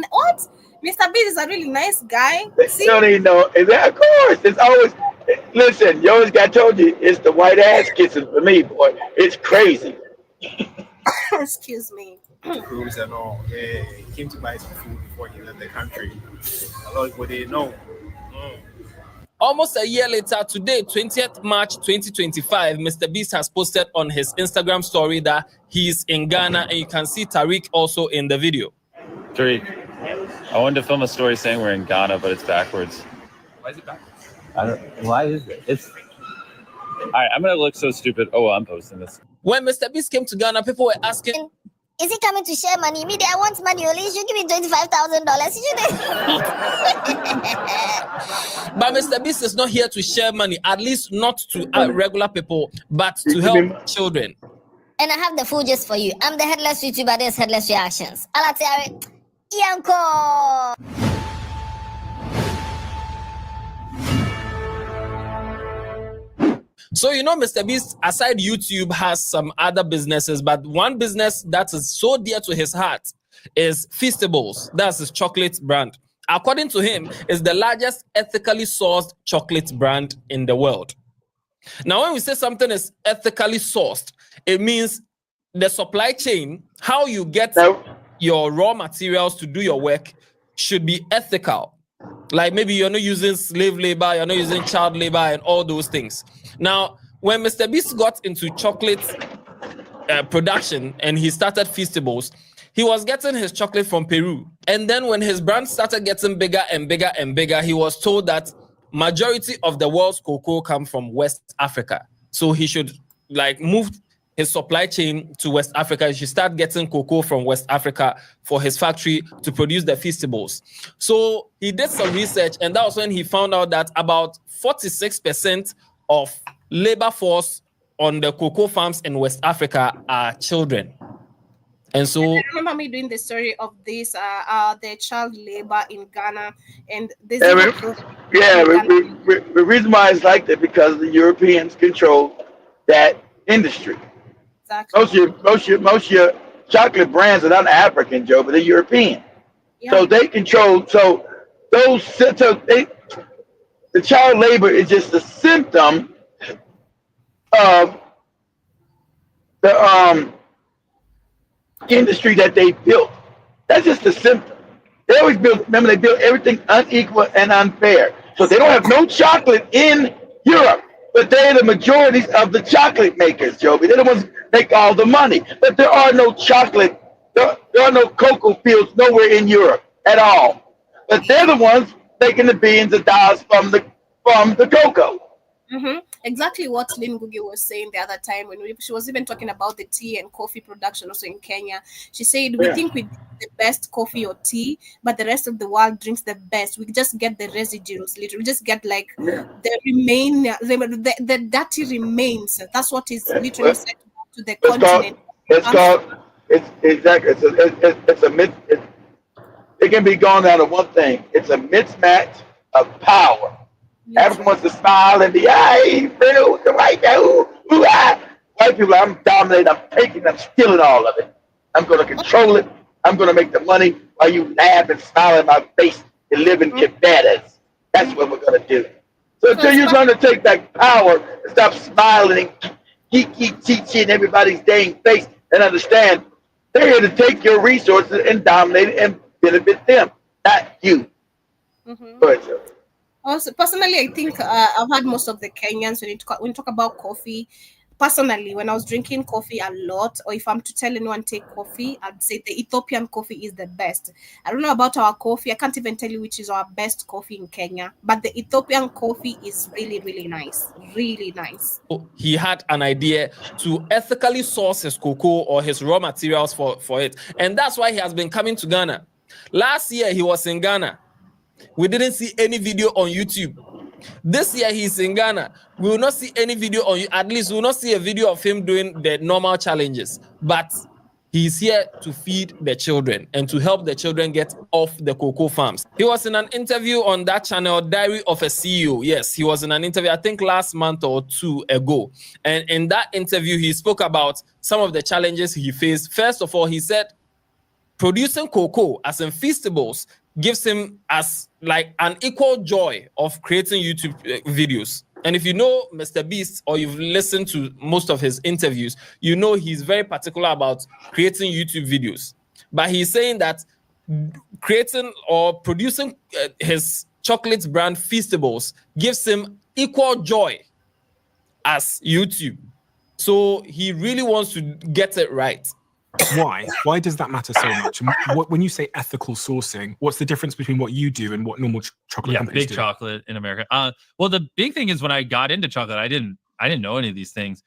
What? Mr.Beast is a really nice guy. See? Don't even know. Of course. It's always, listen, you always got told you, it's the white ass kissing for me, boy. It's crazy. Excuse me. Cruise and all. Yeah, he came to buy some food before he left the country. A lot of people didn't know. Almost a year later, today, 20th March 2025, Mr.Beast has posted on his Instagram story that he's in Ghana, and you can see Tariq also in the video. Tariq, I wanted to film a story saying we're in Ghana, but it's backwards. Why is it backwards? Why is it? It's all right. I'm gonna look so stupid. Oh, I'm posting this. When Mr.Beast came to Ghana, people were asking, is he coming to share money? Me, I want money. Only you should give me $25,000. But Mr.Beast is not here to share money, at least not to regular people, but to help children. And I have the full gist for you. I'm the headless YouTuber. There's headless reactions. Alatiare, Yanko. So, Mr.Beast, aside YouTube, has some other businesses, but one business that is so dear to his heart is Feastables. That's his chocolate brand. According to him, it's the largest ethically sourced chocolate brand in the world. Now, when we say something is ethically sourced, it means the supply chain, how you get your raw materials to do your work, should be ethical. Like maybe you're not using slave labor, you're not using child labor and all those things. Now, when Mr.Beast got into chocolate production and he started Feastables, he was getting his chocolate from Peru. And then when his brand started getting bigger and bigger and bigger, he was told that majority of the world's cocoa come from West Africa. So he should move his supply chain to West Africa. He should start getting cocoa from West Africa for his factory to produce the Feastables. So he did some research, and that was when he found out that about 46% of labor force on the cocoa farms in West Africa are children. And so I remember me doing the story of this, the child labor in Ghana, and there's And even the reason why it's like that because the Europeans control that industry. Exactly. Most of your chocolate brands are not African, Joe, but they're European. Yeah. So they control. So the child labor is just a symptom of the industry that they built. That's just a symptom. They always build. Remember, they built everything unequal and unfair. So they don't have no chocolate in Europe, but they're the majorities of the chocolate makers, Joby. They're the ones that make all the money. But there are no chocolate. There are no cocoa fields nowhere in Europe at all. But they're the ones making the billions of dollars from the cocoa. Mm-hmm. Exactly what Lynn Gugi was saying the other time when she was even talking about the tea and coffee production also in Kenya. She said we think we do the best coffee or tea, but the rest of the world drinks the best. We just get the residuals, literally. We just get like the remain, the dirty remains. That's what is literally sent to the continent. It's a myth. It can be gone down to one thing. It's a mismatch of power. Everyone wants to smile and be, hey, real, the white guy, White people, I'm dominating, I'm taking, I'm stealing all of it. I'm going to control it. I'm going to make the money while you laugh and smile in my face and live in cabanas. That's what we're going to do. So until you learn to take that power and stop smiling and teaching everybody's dang face and understand they're here to take your resources and dominate it and benefit them, not you. Go ahead, Joe. Also, personally, I think I've had most of the Kenyans when you talk about coffee. Personally, when I was drinking coffee a lot, or if I'm to tell anyone take coffee, I'd say the Ethiopian coffee is the best. I don't know about our coffee. I can't even tell you which is our best coffee in Kenya, but the Ethiopian coffee is really, really nice. Really nice. He had an idea to ethically source his cocoa or his raw materials for it. And that's why he has been coming to Ghana. Last year, he was in Ghana. We didn't see any video on YouTube. This year he's in Ghana. We will not see any video on you. At least we will not see a video of him doing the normal challenges. But he's here to feed the children and to help the children get off the cocoa farms. He was in an interview on that channel, Diary of a CEO. Yes, he was in an interview, I think last month or two ago. And in that interview, he spoke about some of the challenges he faced. First of all, he said producing cocoa, as in Feastables, gives him as like an equal joy of creating YouTube videos. And if you know Mr.Beast or you've listened to most of his interviews, you know he's very particular about creating YouTube videos. But he's saying that creating or producing his chocolate brand Feastables gives him equal joy as YouTube. So he really wants to get it right. Why? Why does that matter so much? When you say ethical sourcing, what's the difference between what you do and what normal chocolate companies big do? Chocolate in America. Well, the big thing is when I got into chocolate, I didn't know any of these things.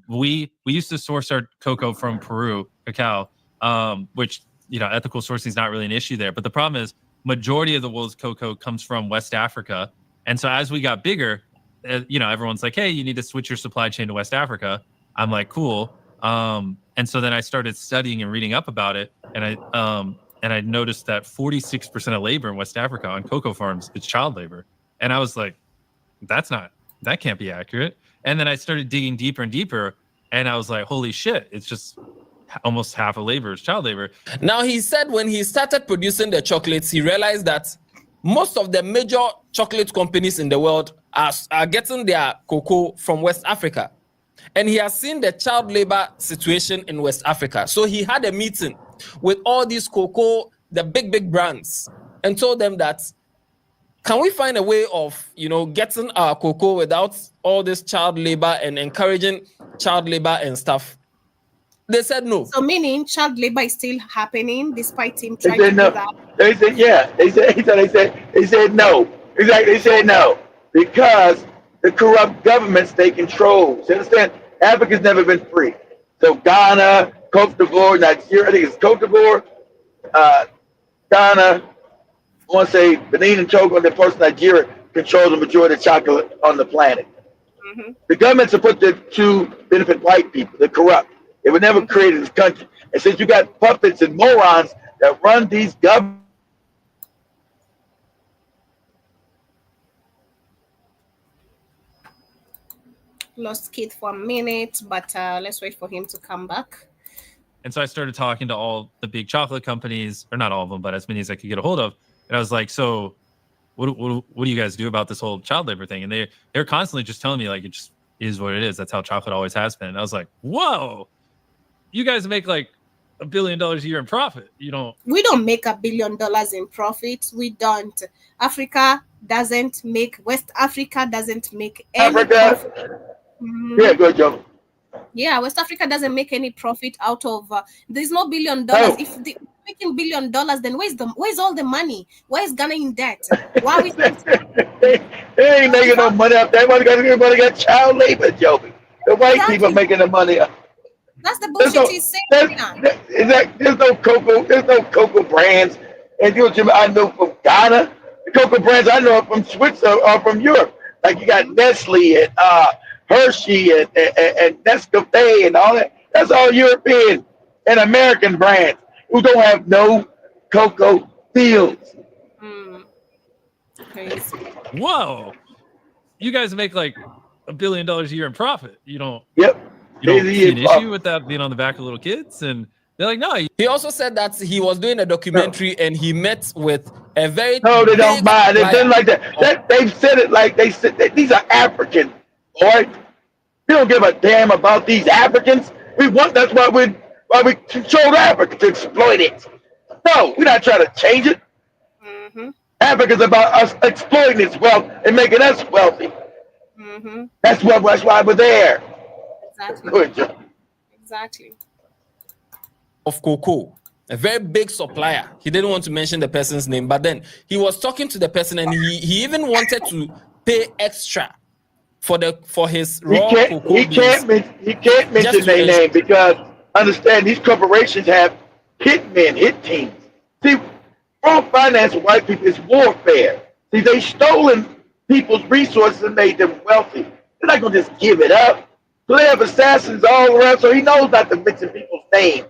We used to source our cocoa from Peru, cacao, which ethical sourcing is not really an issue there. But the problem is, majority of the world's cocoa comes from West Africa, and so as we got bigger, everyone's like, hey, you need to switch your supply chain to West Africa. I'm like, cool. And so then I started studying and reading up about it, and I noticed that 46% of labor in West Africa on cocoa farms is child labor, and I was like, that can't be accurate. And then I started digging deeper and deeper, and I was like, holy shit, it's just almost half of labor is child labor. Now, he said when he started producing the chocolates, he realized that most of the major chocolate companies in the world are getting their cocoa from West Africa. And he has seen the child labor situation in West Africa. So he had a meeting with all these cocoa, the big brands, and told them that, can we find a way of, getting our cocoa without all this child labor and encouraging child labor and stuff? They said no. So meaning child labor is still happening despite him trying to do that? They said, yeah. They said no. Exactly. They said no. Because the corrupt governments they control. You understand? Africa's never been free. So Ghana, Cote d'Ivoire, Nigeria, I think it's Cote d'Ivoire, Ghana, I want to say Benin and Togo, and of course Nigeria controls the majority of chocolate on the planet. The government's supposed to benefit white people. They're corrupt. They would never create this country. And since you got puppets and morons that run these governments, Lost Keith for a minute, but let's wait for him to come back. And so I started talking to all the big chocolate companies, or not all of them, but as many as I could get a hold of. And I was like, so what do you guys do about this whole child labor thing? And they're constantly just telling me, like, it just is what it is. That's how chocolate always has been. And I was like, whoa, you guys make like $1 billion a year in profit. You don't. We don't make $1 billion in profit. We don't. Africa doesn't make, West Africa doesn't make any profit. Yeah, good job. Yeah, West Africa doesn't make any profit out of. There's no $1 billion. Oh. If they're making $1 billion, then where's all the money? Why is Ghana in debt? Why are we? They ain't making no money up there. Everybody got child labor, Joby. The white people making the money up. That's the bullshit he's saying. There's no cocoa brands. And you know, I know from Ghana, the cocoa brands I know from Switzerland or from Europe. Like you got Nestle and Hershey and Nescafe and all that. That's all European and American brands who don't have no cocoa fields. Crazy. Whoa, you guys make like $1 billion a year in profit. You don't. Yep. You don't see an issue with that being on the back of little kids, and they're like, no. He also said that he was doing a documentary and he met with a very no, they don't buy it. It's been like that. They've said it like they said that these are African, boy. We don't give a damn about these Africans. That's why we control Africa, to exploit it. No, we're not trying to change it. Africa's about us exploiting its wealth and making us wealthy. That's why we're there. Exactly. Good job. Exactly. Of cocoa, a very big supplier. He didn't want to mention the person's name, but then he was talking to the person, and he even wanted to pay extra for his raw cocoa. He can't mention their name because understand these corporations have hit teams. See, all finance for white people is warfare. See, they stolen people's resources and made them wealthy. They're not gonna just give it up. So they have assassins all around. So he knows not to mention people's names.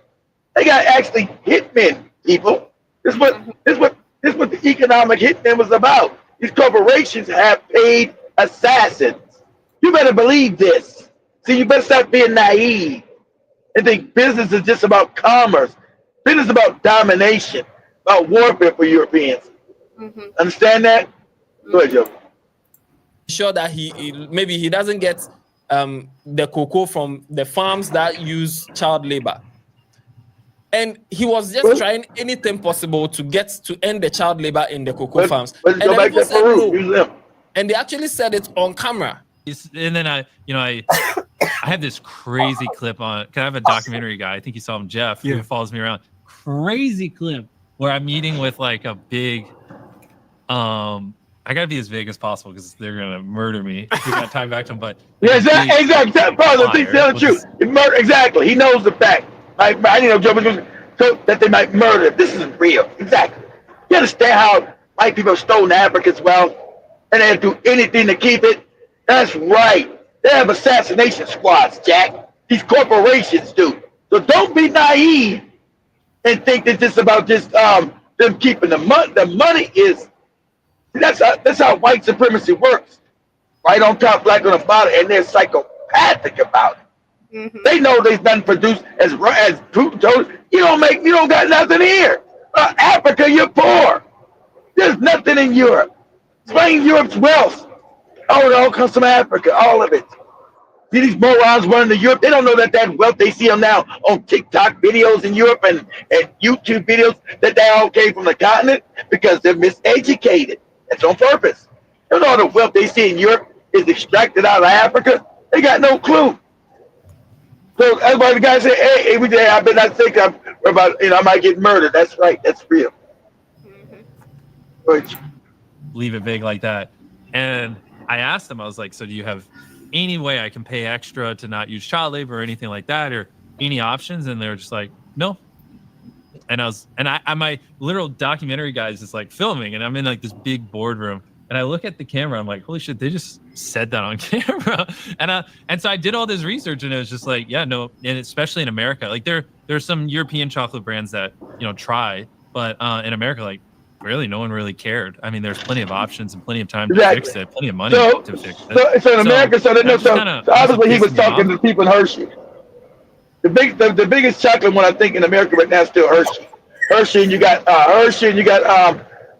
They got actually hitmen, people. This is what the economic hitman was about. These corporations have paid assassins. You better believe this. See, you better stop being naive and think business is just about commerce. Business is about domination, about warfare for Europeans. Understand that? Go ahead, Joe. Sure that maybe he doesn't get the cocoa from the farms that use child labor. And he was just trying anything possible to end the child labor in the cocoa farms. And go back to Peru. And they actually said it on camera. And then I have this crazy clip on. Cause I have a documentary guy. I think you saw him, Jeff, who follows me around. Crazy clip where I'm meeting with like a big. I gotta be as vague as possible because they're gonna murder me. We got time back to him, but yeah, exactly. That brother thinks they're the truth. Exactly. He knows the fact. I know Joe so that they might murder. This isn't real. Exactly. You understand how white people have stolen Africa's wealth and they do anything to keep it? That's right. They have assassination squads, Jack. These corporations do. So don't be naive and think that this is about just them keeping the money. The money is that's how white supremacy works. White on top, black on the bottom, and they're psychopathic about it. They know there's nothing produced as Putin told us. You don't got nothing here. Africa, you're poor. There's nothing in Europe. Explain Europe's wealth. Oh, it all comes from Africa, all of it. See these morons running to Europe, they don't know that wealth they see them now on TikTok videos in Europe and YouTube videos, that they all came from the continent because they're miseducated. That's on purpose. You know all the wealth they see in Europe is extracted out of Africa. They got no clue. So that's why the guy said, hey, I bet not think about, I might get murdered. That's right. That's real. Leave it big like that. And I asked them, I was like, so do you have any way I can pay extra to not use child labor or anything like that, or any options? And they were just like, no. And my literal documentary guy is just like filming, and I'm in like this big boardroom, And I look at the camera, I'm like, holy shit, they just said that on camera. And so I did all this research, and it was just like, yeah, no, and especially in America, like there's some European chocolate brands that, you know, try, but in America, like really no one really cared. I mean, there's plenty of options and plenty of time to fix it, plenty of money to fix it. So in America, so obviously he was talking to people in Hershey. The biggest chocolate one I think in America right now is still Hershey. Hershey, and you got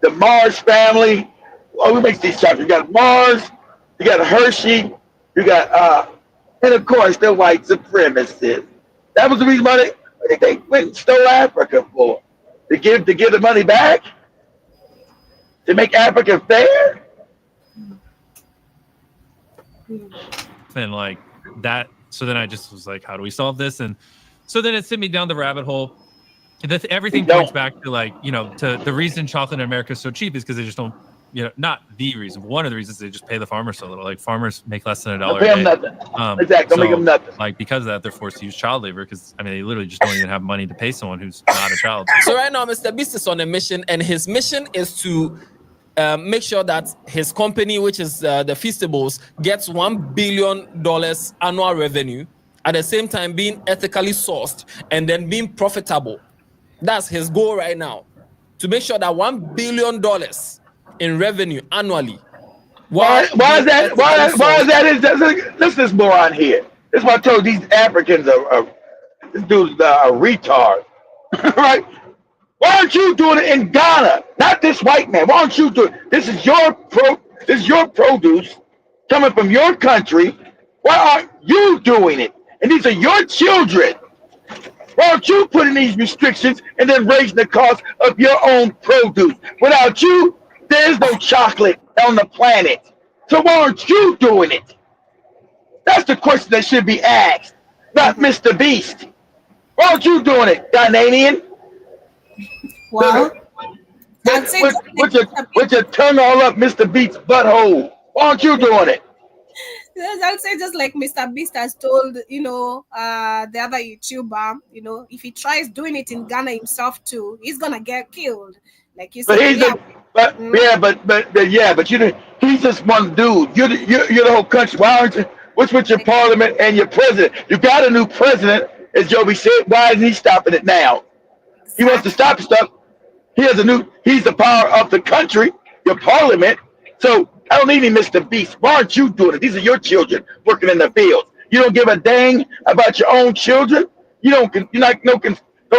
the Mars family. Oh, who makes these chocolates? You got Mars, you got Hershey, you got and of course the white supremacists. That was the reason why they went and stole Africa for. To give the money back? To make Africa fair? And like that, so then I just was like, how do we solve this? And so then it sent me down the rabbit hole. Everything points back to, like, you know, to the reason chocolate in America is so cheap is because they just don't, you know, not the reason, but one of the reasons they just pay the farmers so little. Like farmers make less than $1 a day. Nothing. Exactly, don't make them nothing. Like because of that, they're forced to use child labor because I mean they literally just don't even have money to pay someone who's not a child. So right now, Mr. Beast is on a mission, and his mission is to make sure that his company, which is the Feastables, gets $1 billion annual revenue, at the same time being ethically sourced and then being profitable. That's his goal right now, to make sure that $1 billion in revenue annually. Why is that? Why is that? Listen, this moron here. This is what I told these Africans this dude's a retard, right? Why aren't you doing it in Ghana? Not this white man. Why aren't you doing it? This is your produce coming from your country. Why aren't you doing it? And these are your children. Why aren't you putting these restrictions and then raising the cost of your own produce? Without you, there's no chocolate on the planet. So why aren't you doing it? That's the question that should be asked, not Mr. Beast. Why aren't you doing it, Ghanaian? Well, that's it. With your tongue all up Mr. Beast's butthole. Why aren't you doing it? I would say just like Mr. Beast has told, you know, the other YouTuber, you know, if he tries doing it in Ghana himself too, he's gonna get killed. Like you said, but you know, he's just one dude. You're the whole country. Why aren't you? What's with your parliament and your president? You got a new president, as Joby said. Why isn't he stopping it now? He wants to stop stuff. He's the power of the country, your parliament. So I don't need any Mr. Beast. Why aren't you doing it? These are your children working in the fields. You don't give a dang about your own children. You're not no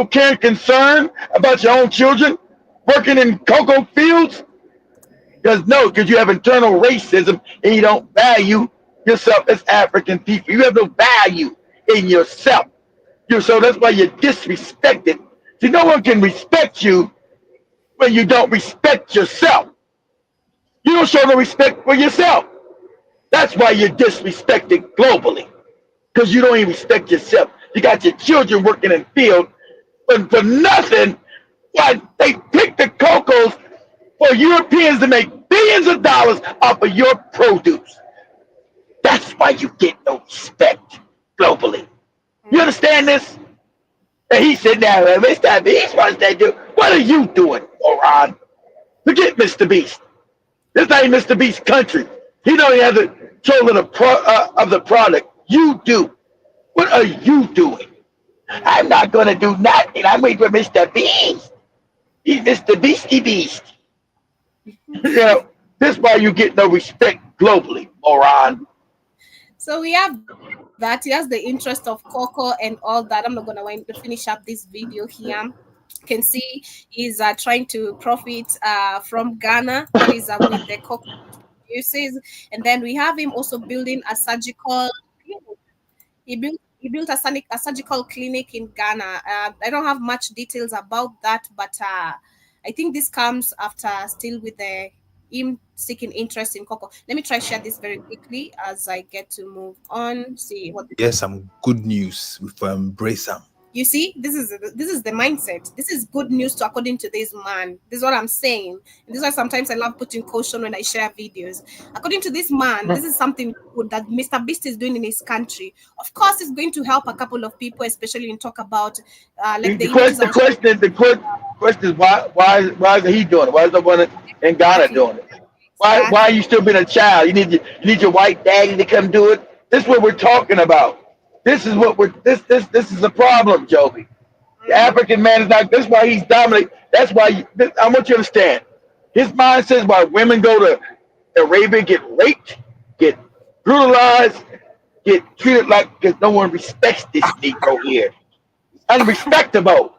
care and concern about your own children working in cocoa fields. Because you have internal racism and you don't value yourself as African people. You have no value in yourself. So that's why you're disrespected. See, no one can respect you when you don't respect yourself. You don't show no respect for yourself. That's why you're disrespected globally. Because you don't even respect yourself. You got your children working in field, but for nothing, why they pick the cocos for Europeans to make billions of dollars off of your produce. That's why you get no respect globally. You understand this? And he said, now, Mr. Beast wants that dude. What are you doing, moron? Forget Mr. Beast. This ain't Mr. Beast's country. He don't have the control of the product. You do. What are you doing? I'm not going to do nothing. I'm waiting for Mr. Beast. He's Mr. Beastie Beast. You know, this is why you get no respect globally, moron. So we have that. He has the interest of cocoa and all that. I'm not going to want to finish up this video here. You can see he's trying to profit from Ghana. That is with the cocoa uses. And then we have him also building a surgical clinic. He built a surgical clinic in Ghana. I don't have much details about that, but I think this comes after still with him seeking interest in cocoa. Let me try share this very quickly as I get to move on. See what. Yes, some good news for embrace them. You see, this is the mindset. This is good news according to this man. This is what I'm saying. And this is why sometimes I love putting caution when I share videos. According to this man, this is something good that Mr. Beast is doing in his country. Of course, it's going to help a couple of people, especially in talk about like the question is why is he doing it? Why is the one in Ghana doing it? Why are you still being a child? You need your white daddy to come do it. This is what we're talking about. This is what we're this is a problem, Joby. The African man is not. That's why he's dominant. That's why I want you to understand. His mind says why women go to Arabia, get raped, get brutalized, get treated like because no one respects this Negro here. It's unrespectable.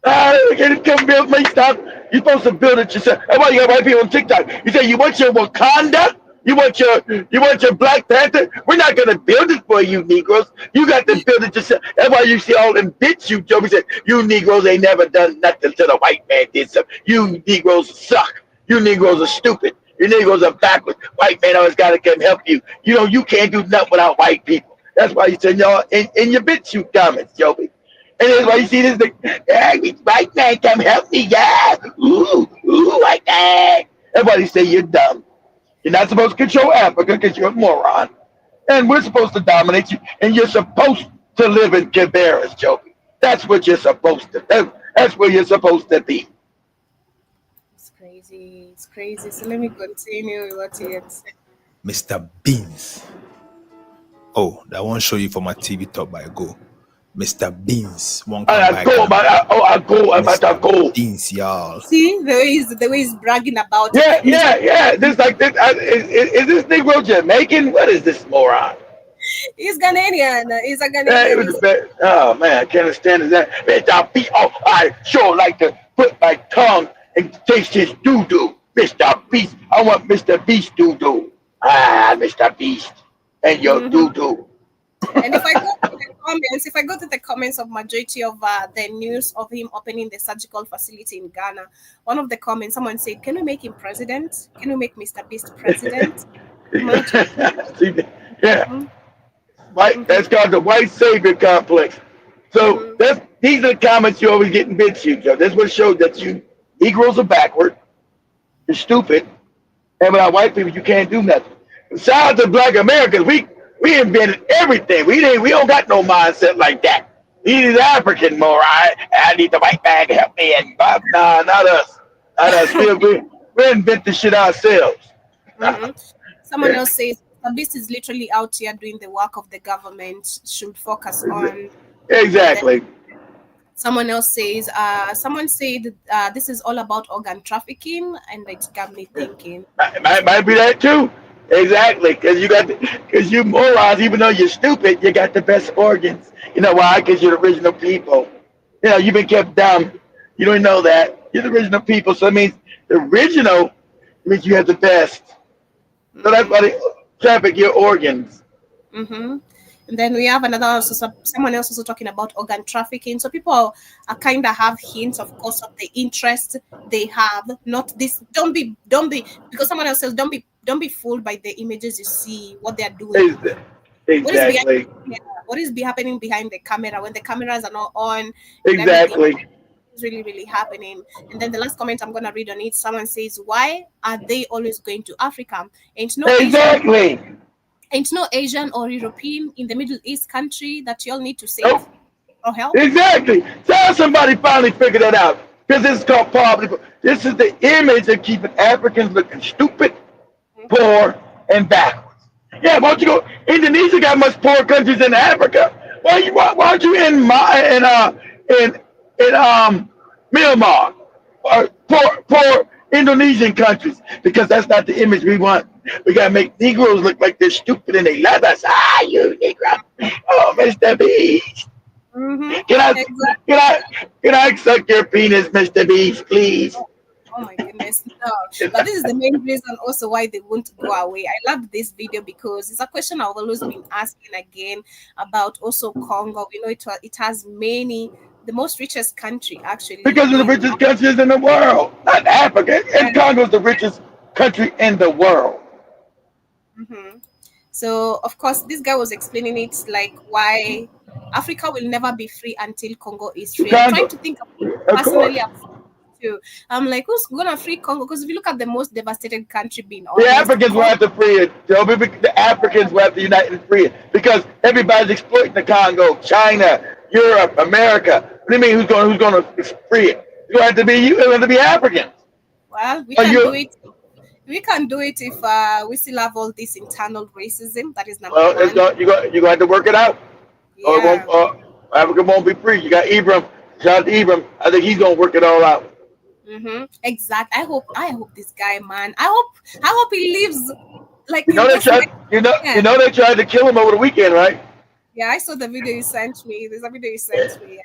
Come build me stuff. You're supposed to build it yourself. That's why you got white people on TikTok. You say you want your Wakanda, you want your Black Panther. We're not gonna build it for you, Negroes. You got to build it yourself. That's why you see all them bits you Joey said, you Negroes ain't never done nothing till the white man did something. You Negroes suck. You Negroes are stupid. You Negroes are backwards. White man always gotta come help you. You know you can't do nothing without white people. That's why you said y'all in your bits you comments, Joey. And that's why you see this thing. Hey, white man, come help me, yeah. Ooh, white man. Everybody say you're dumb. You're not supposed to control Africa because you're a moron. And we're supposed to dominate you. And you're supposed to live in Cabarrus, Joey. That's what you're supposed to do. That's where you're supposed to be. It's crazy. It's crazy. So let me continue with what you had said. Mr. Beans. Oh, that won't show you for my TV top by go. Mr. Beans won't come I back. I go. Beans, y'all. See the way he's bragging about Yeah, it. yeah. This like this. Is this Negro Jamaican? What is this moron? He's Ghanaian. He's a Ghanaian. Oh man, I can't understand that. Mr. Beast. Oh, I sure like to put my tongue and taste his doo doo. Mr. Beast. I want Mr. Beast doo doo. Mr. Beast and your doo doo. And if I go to the comments of majority of the news of him opening the surgical facility in Ghana, one of the comments, someone said, "Can we make him president? Can we make Mr. Beast president?" Yeah, white. That's called the white savior complex. So these are the comments you always get in bid shoot. That's what showed that you Negroes are backward, you're stupid, and without white people you can't do nothing. Shout out to Black Americans. We invented everything. We don't got no mindset like that. He's African more. I need the white man to help me. And nah, not us. Not us. We invent the shit ourselves. Someone else says the beast is literally out here doing the work of the government. Should focus on exactly. Someone else says, someone said this is all about organ trafficking, and it got me thinking. Might be that too. Exactly, because you morons, even though you're stupid, you got the best organs. You know why? Because you're the original people. You know, you've been kept dumb. You don't know that. You're the original people, so it means the original means you have the best. So that's why they traffic your organs. And then we have someone else also talking about organ trafficking. So people are kind of have hints, of course, of the interest they have. Not this. Don't be because someone else says don't be fooled by the images you see, what they're doing. Exactly. What is happening behind the camera when the cameras are not on? Exactly. It's really, really happening. And then the last comment I'm gonna read on it, someone says, "Why are they always going to Africa? Ain't no Asian or European in the Middle East country that you all need to save or help?" Exactly. So somebody finally figured that out. Because this is called poverty. This is the image of keeping Africans looking stupid, poor, and backwards. Yeah, why don't you go? Indonesia got much poorer countries than Africa. Why aren't you in Myanmar or poor Indonesian countries? Because that's not the image we want. We gotta make Negroes look like they're stupid and they love us. You Negro! Oh, Mr. Beast. Can I suck your penis, Mr. Beast, please? Oh my goodness, no. But this is the main reason also why they won't go away. I love this video because it's a question I've always been asking again about also Congo. We know it has the most richest country actually. Because of the richest countries in the world, not Africa. And Congo is the richest country in the world. So of course this guy was explaining it like why Africa will never be free until Congo is free. I'm trying to think personally too. I'm like, who's gonna free Congo? Because if you look at the most devastated country being the Africans will have to free it. The Africans will have to unite and free it because everybody's exploiting the Congo, China, Europe, America. What do you mean? Who's going to free it? It's going to have to be you. It's going to be Africans. Well, we can do it. We can't do it if we still have all this internal racism. That is number Well, one. you're going to have to work it out. Or it won't, Africa won't be free. You got Ibram. Shout out to Ibram. I think he's going to work it all out. Exactly. I hope this guy, man. I hope he lives like they tried to kill him over the weekend, right? Yeah, I saw the video you sent me. There's a video you sent me.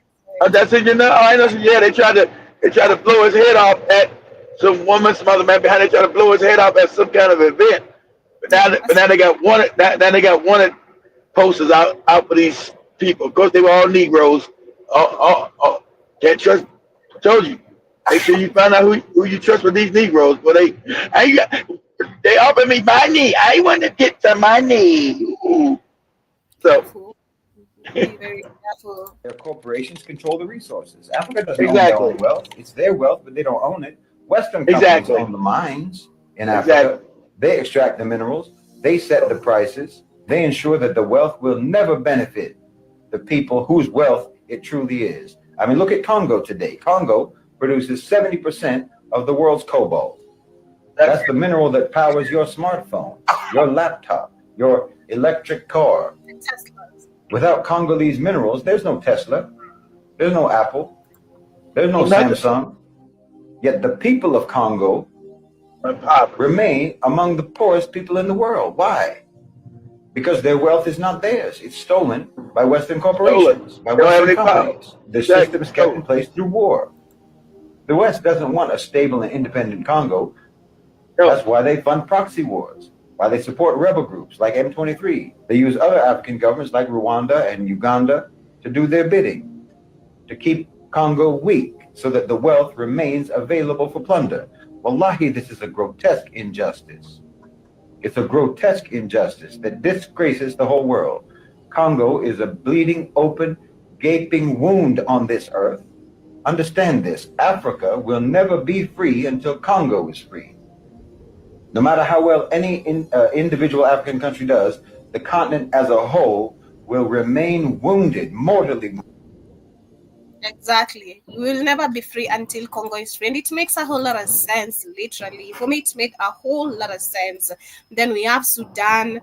That's it. I know. Yeah, they tried to blow his head off at some other man behind. They tried to blow his head off at some kind of event. But now they got wanted. Now they got wanted posters out for these people. Of course, they were all Negroes. Can't trust. I told you. Make sure you find out who you trust with these Negroes. But they offered me money. I want to get some money. So. Very careful. Their corporations control the resources. Africa doesn't own their own wealth. It's their wealth, but they don't own it. Western companies own the mines in Africa. They extract the minerals. They set the prices. They ensure that the wealth will never benefit the people whose wealth it truly is. I mean, look at Congo today. Congo produces 70% of the world's cobalt. That's the mineral that powers your smartphone, your laptop, your electric car. Without Congolese minerals, there's no Tesla, there's no Apple, there's no Samsung. Yet the people of Congo remain among the poorest people in the world. Why? Because their wealth is not theirs. It's stolen by Western corporations, by Western companies. The system is kept in place through war. The West doesn't want a stable and independent Congo. That's why they fund proxy wars, why they support rebel groups like M23. They use other African governments like Rwanda and Uganda to do their bidding, to keep Congo weak so that the wealth remains available for plunder. Wallahi, this is a grotesque injustice. It's a grotesque injustice that disgraces the whole world. Congo is a bleeding, open, gaping wound on this earth. Understand this, Africa will never be free until Congo is free. No matter how well any individual African country does, the continent as a whole will remain wounded, mortally wounded. Exactly. We will never be free until Congo is free. And it makes a whole lot of sense, literally. For me, it makes a whole lot of sense. Then we have Sudan,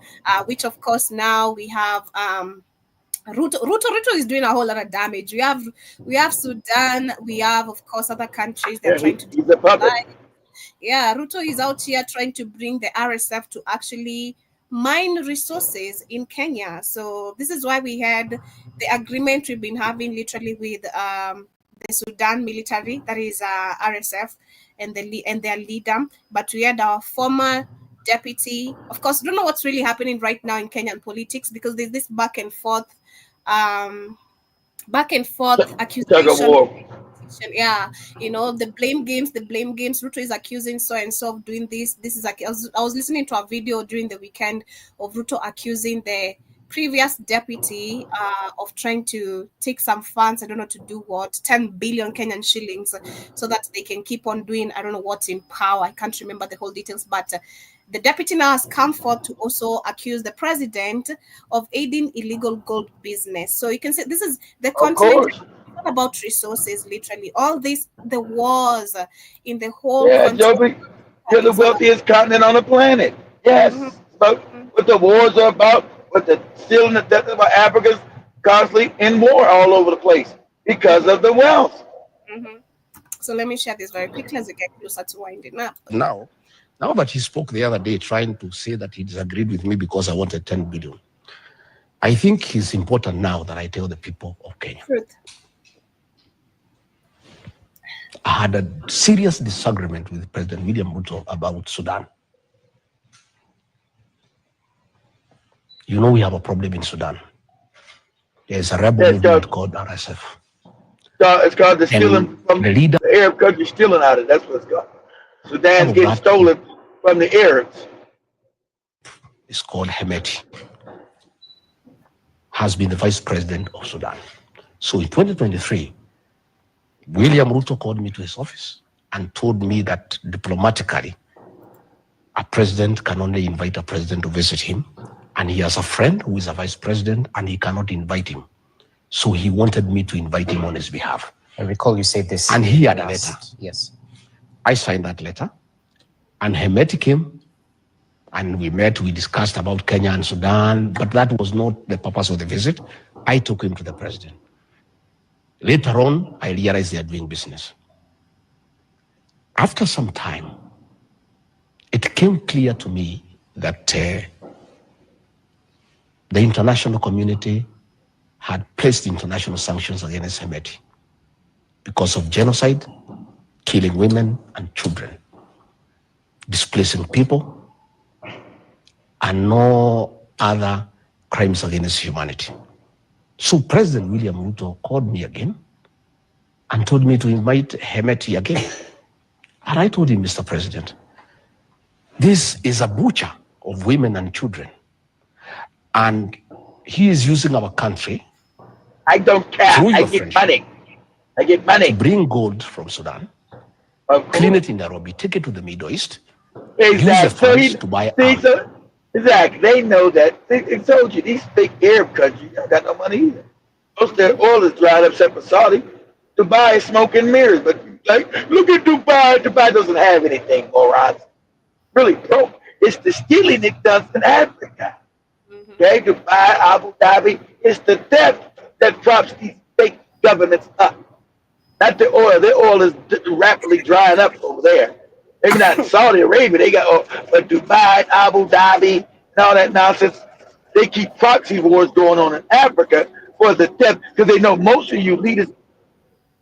which of course now we have Ruto is doing a whole lot of damage. We have Sudan, we have of course other countries that are trying to do Ruto is out here trying to bring the RSF to actually mine resources in Kenya. So this is why we had the agreement we've been having literally with the Sudan military, that is RSF, and their leader. But we had our former deputy. Of course, don't know what's really happening right now in Kenyan politics because there's this back and forth accusation. Yeah, the blame games. Ruto is accusing so and so of doing this. I was listening to a video during the weekend of Ruto accusing the previous deputy of trying to take some funds, I don't know to do what, 10 billion Kenyan shillings, so that they can keep on doing, I don't know what's in power. I can't remember the whole details, but the deputy now has come forth to also accuse the president of aiding illegal gold business. So you can say this is the continent. Not about resources, literally. All this, the wars in the whole country. You're the wealthiest continent on the planet. Yes. About what the wars are about, what the stealing the death of Africa's constantly in war all over the place because of the wealth. So let me share this very quickly as we get closer to winding up. Now that he spoke the other day trying to say that he disagreed with me because I wanted 10 billion, I think it's important now that I tell the people of Kenya. Truth. I had a serious disagreement with President William Ruto about Sudan. We have a problem in Sudan. There's a rebel movement called RSF. It's called the stealing from the Arab country, stealing out of it. That's what it's called. Sudan's getting stolen from the Arabs. It's called Hemeti. Has been the vice president of Sudan. So in 2023, William Ruto called me to his office and told me that diplomatically, a president can only invite a president to visit him, and he has a friend who is a vice president and he cannot invite him. So he wanted me to invite him on his behalf. I recall you said this. And he had a letter. Yes. I signed that letter And Hemeti came, and we met, we discussed about Kenya and Sudan, but that was not the purpose of the visit. I took him to the president. Later on, I realized they are doing business. After some time, it came clear to me that the international community had placed international sanctions against Hemeti because of genocide, killing women and children, displacing people, and no other crimes against humanity. So President William Ruto called me again and told me to invite Hemeti again. And I told him, Mr. President, this is a butcher of women and children. And he is using our country. I don't care. I get money. I get money. To bring gold from Sudan, clean it in Nairobi, take it to the Middle East, exactly. use the funds to buy arms. Exactly. They know that. They told you, these big Arab countries don't got no money either. Most of their oil is dried up except for Saudi. Dubai is smoke and mirrors. But like, look at Dubai. Dubai doesn't have anything, morons. Really broke. It's the stealing it does in Africa. Okay, Dubai, Abu Dhabi, it's the debt that props these fake governments up. Not the oil. Their oil is rapidly drying up over there. Maybe not in Saudi Arabia, they got oil, but Dubai, Abu Dhabi, and all that nonsense. They keep proxy wars going on in Africa for the debt because they know most of you leaders,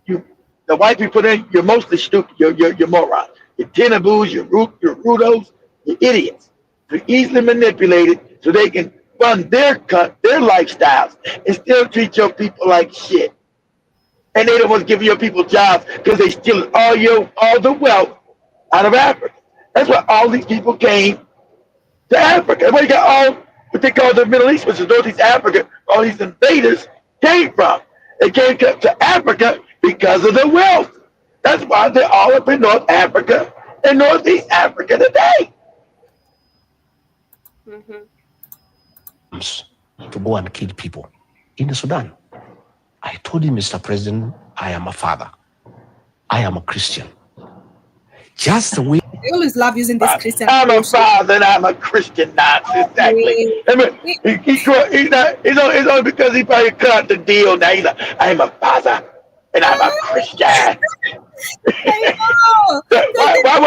the white people in, you're mostly stupid. You're morons. Your Tinabus, your Rudos, your idiots. They're easily manipulated so they can fund their lifestyles and still treat your people like shit. And they don't want to give your people jobs because they steal all the wealth out of Africa. That's why all these people came to Africa. That's why you got all what they call the Middle East, which is Northeast Africa. All these invaders came from. They came to Africa because of the wealth. That's why they're all up in North Africa and Northeast Africa today. To go and kill people in Sudan. I told him, Mr. President, I am a father. I am a Christian. Just the way I always love using this Christian. I'm a father and I'm a Christian. Exactly. I mean, it's only because he probably cut the deal. Now he's like, I'm a father and I'm a Christian. Why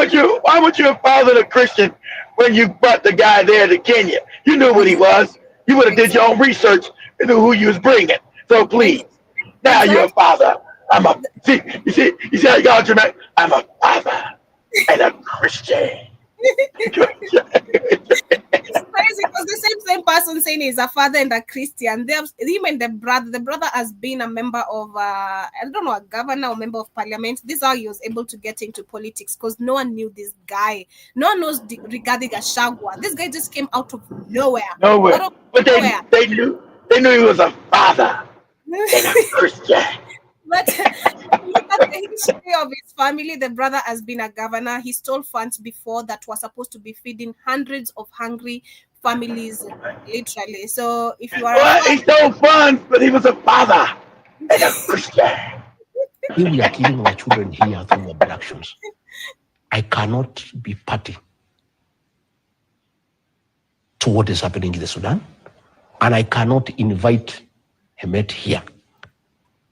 would you have fathered a Christian when you brought the guy there to Kenya? You knew what he was. You would have did your own research and knew who you was bringing. So please, now you're a father. You see how you got dramatic? I'm a father and a Christian. It's crazy because the same person saying he's a father and a Christian. Him and the brother has been a member of I don't know, a governor or member of parliament. This is how he was able to get into politics because no one knew this guy. No one knows regarding Gachagua. This guy just came out of nowhere. But they knew he was a father and a Christian. But look at the history of his family. The brother has been a governor. He stole funds before that was supposed to be feeding hundreds of hungry families, literally. So if you are he stole funds, but he was a father and a Christian. Here we are killing our children here through abductions. I cannot be party to what is happening in the Sudan, and I cannot invite Hemeti here.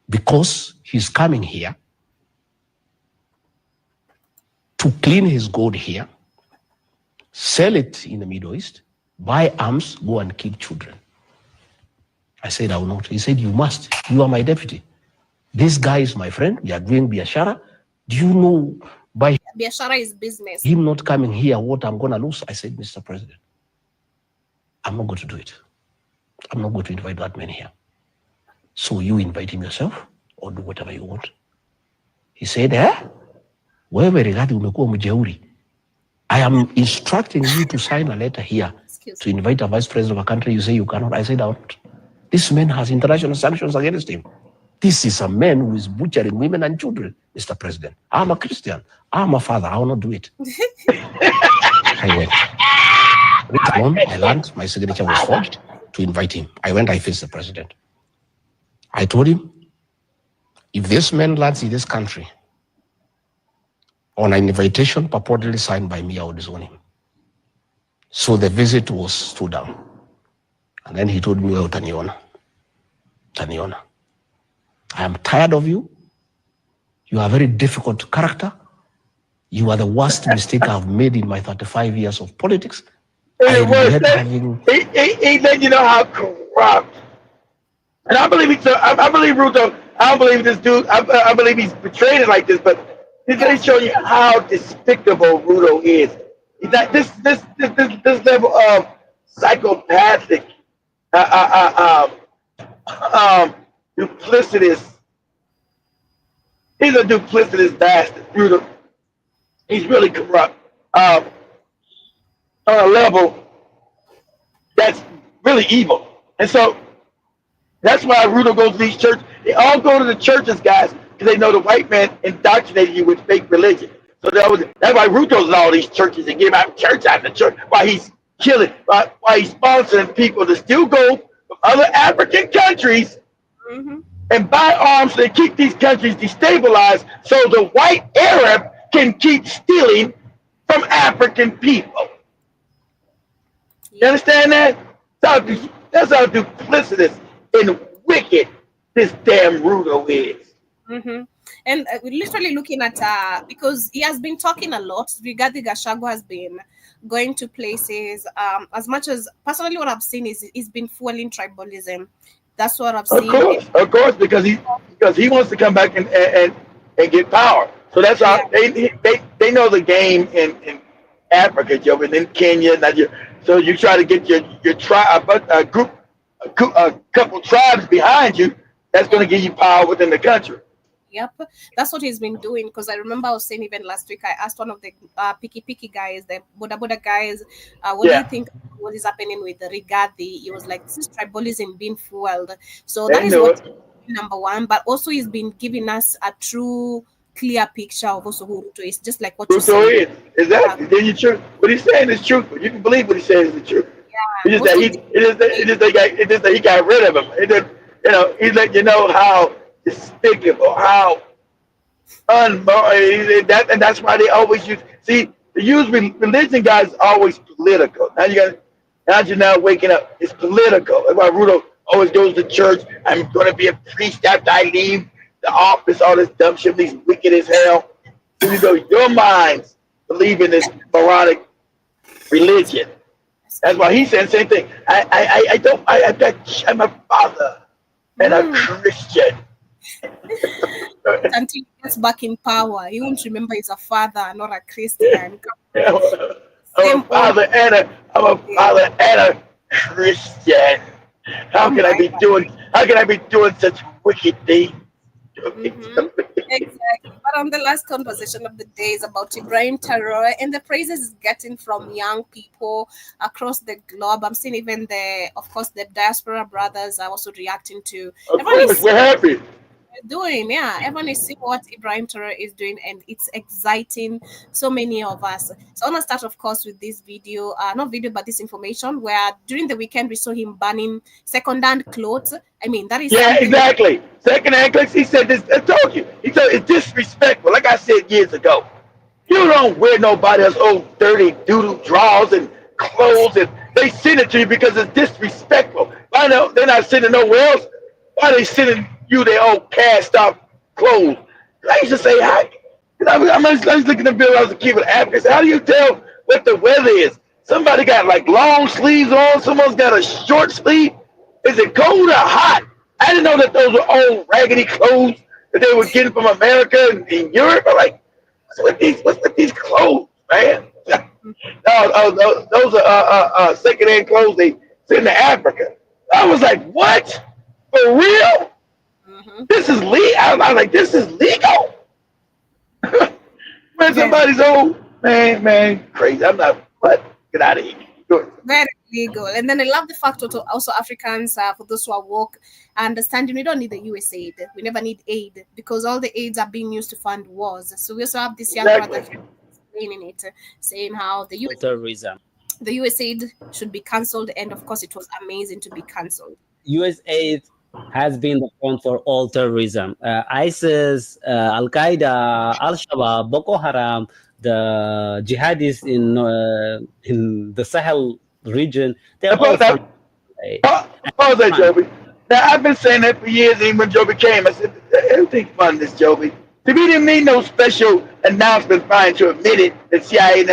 Because he's coming here to clean his gold here, sell it in the Middle East, buy arms, go and kill children. I said, I will not. He said, you must. You are my deputy. This guy is my friend. We are doing Biashara. Do you know by Biashara is business? Him not coming here, what I'm going to lose? I said, Mr. President, I'm not going to do it. I'm not going to invite that man here. So you invite him yourself or do whatever you want. He said, wewe regarding umekuwa mjeuri. I am instructing you to sign a letter here to invite a vice president of a country. You say you cannot. I said, I won't. This man has international sanctions against him. This is a man who is butchering women and children, Mr. President. I'm a Christian. I'm a father. I will not do it. I went. Later on, I learned my signature was forged to invite him. I went, I faced the president. I told him, if this man lands in this country, on an invitation purportedly signed by me. I would disown him. So the visit was stood down. And then he told me, well, Taniona, I am tired of you. You are a very difficult character. You are the worst mistake I've made in my 35 years of politics. I regret having... He let you know how corrupt. And I believe I believe Ruto. I don't believe this dude. I believe he's portrayed it like this, but he's showing you how despicable Ruto is. He's not this level of psychopathic, duplicitous. He's a duplicitous bastard, Ruto. He's really corrupt on a level that's really evil, and so. That's why Ruto goes to these churches. They all go to the churches, guys, because they know the white man indoctrinated you with fake religion. So that's why Ruto's in all these churches and give out church out of the church. Why he's killing, why he's sponsoring people to still go from other African countries and buy arms to keep these countries destabilized so the white Arab can keep stealing from African people. You understand that? That's how duplicitous and wicked this damn Ruto is. And we're literally looking at because he has been talking a lot. Rigathi Gachagua has been going to places. As much as personally, what I've seen is he's been fueling tribalism. That's what I've seen. Of course, because he wants to come back and get power. So that's how they know the game in Africa, Joe, and in Kenya, Nigeria. So you try to get your tribe, a couple tribes behind you. That's going to give you power within the country. Yep, that's what he's been doing. Because I remember I was saying even last week, I asked one of the picky guys, the Boda guys, what do you think what is happening with the Rigathi? He was like, this is tribalism being fueled. So that is what number one. But also he's been giving us a true, clear picture of also who Ruto is, just like what you said. Exactly. Then you true. What he's saying is true. You can believe what he's saying is the truth. Yeah. It just that he got rid of him. It just, he let you know how despicable, how and that's why they always use. See, the use religion guys always political. Now you're now waking up. It's political. That's why Ruto always goes to church. I'm going to be a priest after I leave the office. All this dumb shit. These wicked as hell. Your minds believe in this moronic religion. That's why he said the same thing. I'm a father and a Christian. Until he gets back in power, he won't remember he's a father, not a Christian. I'm a father and a Christian. How can I be doing such wicked things? Exactly. But on the last conversation of the day is about Ibrahim Traore and the praises he's getting from young people across the globe. I'm seeing even the diaspora brothers are also reacting to. Of course, we're happy. Everyone is seeing what Ibrahim Traore is doing, and it's exciting so many of us. So I want to start, of course, with this video, but this information where during the weekend we saw him banning second-hand clothes. I mean, that is exactly. Second-hand clothes. He said this. I told you. He said it's disrespectful. Like I said years ago, you don't wear nobody else's old dirty doodle drawers and clothes, and they send it to you because it's disrespectful. I know they're not sending nowhere else. Why are they sending you their old cast off clothes? I used to say, I was looking at the bill. I was a kid with Africa. How do you tell what the weather is? Somebody got like long sleeves on. Someone's got a short sleeve. Is it cold or hot? I didn't know that those were old raggedy clothes that they were getting from America and Europe. I'm like, what's with these clothes, man? No, those are second-hand clothes they send to Africa. I was like, what? For real? This is legal. I was like, this is legal. When somebody's old, man, crazy. I'm not. What? Get out of here. Very legal. And then I love the fact that also Africans, for those who are woke, are understanding we don't need the US aid. We never need aid because all the aids are being used to fund wars. So we also have this young brother explaining it, saying how the US aid should be cancelled, and of course it was amazing to be cancelled. US aid has been the front for all terrorism. ISIS, Al Qaeda, Al Shabaab, Boko Haram, the jihadists in the Sahel region, they're all funded. Pause that, Joby. Now, I've been saying that for years, even when Joby came. I said, everything fun, this Joby. To me, didn't need no special announcement trying to admit it, the CIA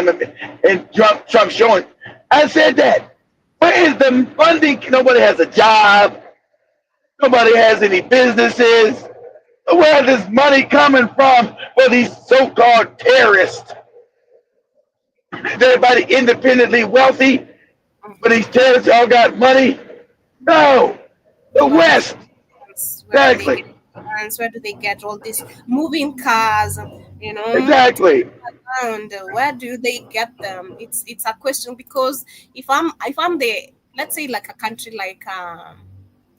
and Trump showing. I said that. Where is the funding? Nobody has a job. Nobody has any businesses. Where is this money coming from for these so-called terrorists? Is everybody independently wealthy? But these terrorists all got money? No. The West. Exactly. Where do they get all these moving cars? You know, exactly. And where do they get them? It's a question, because if I'm the, let's say, like a country like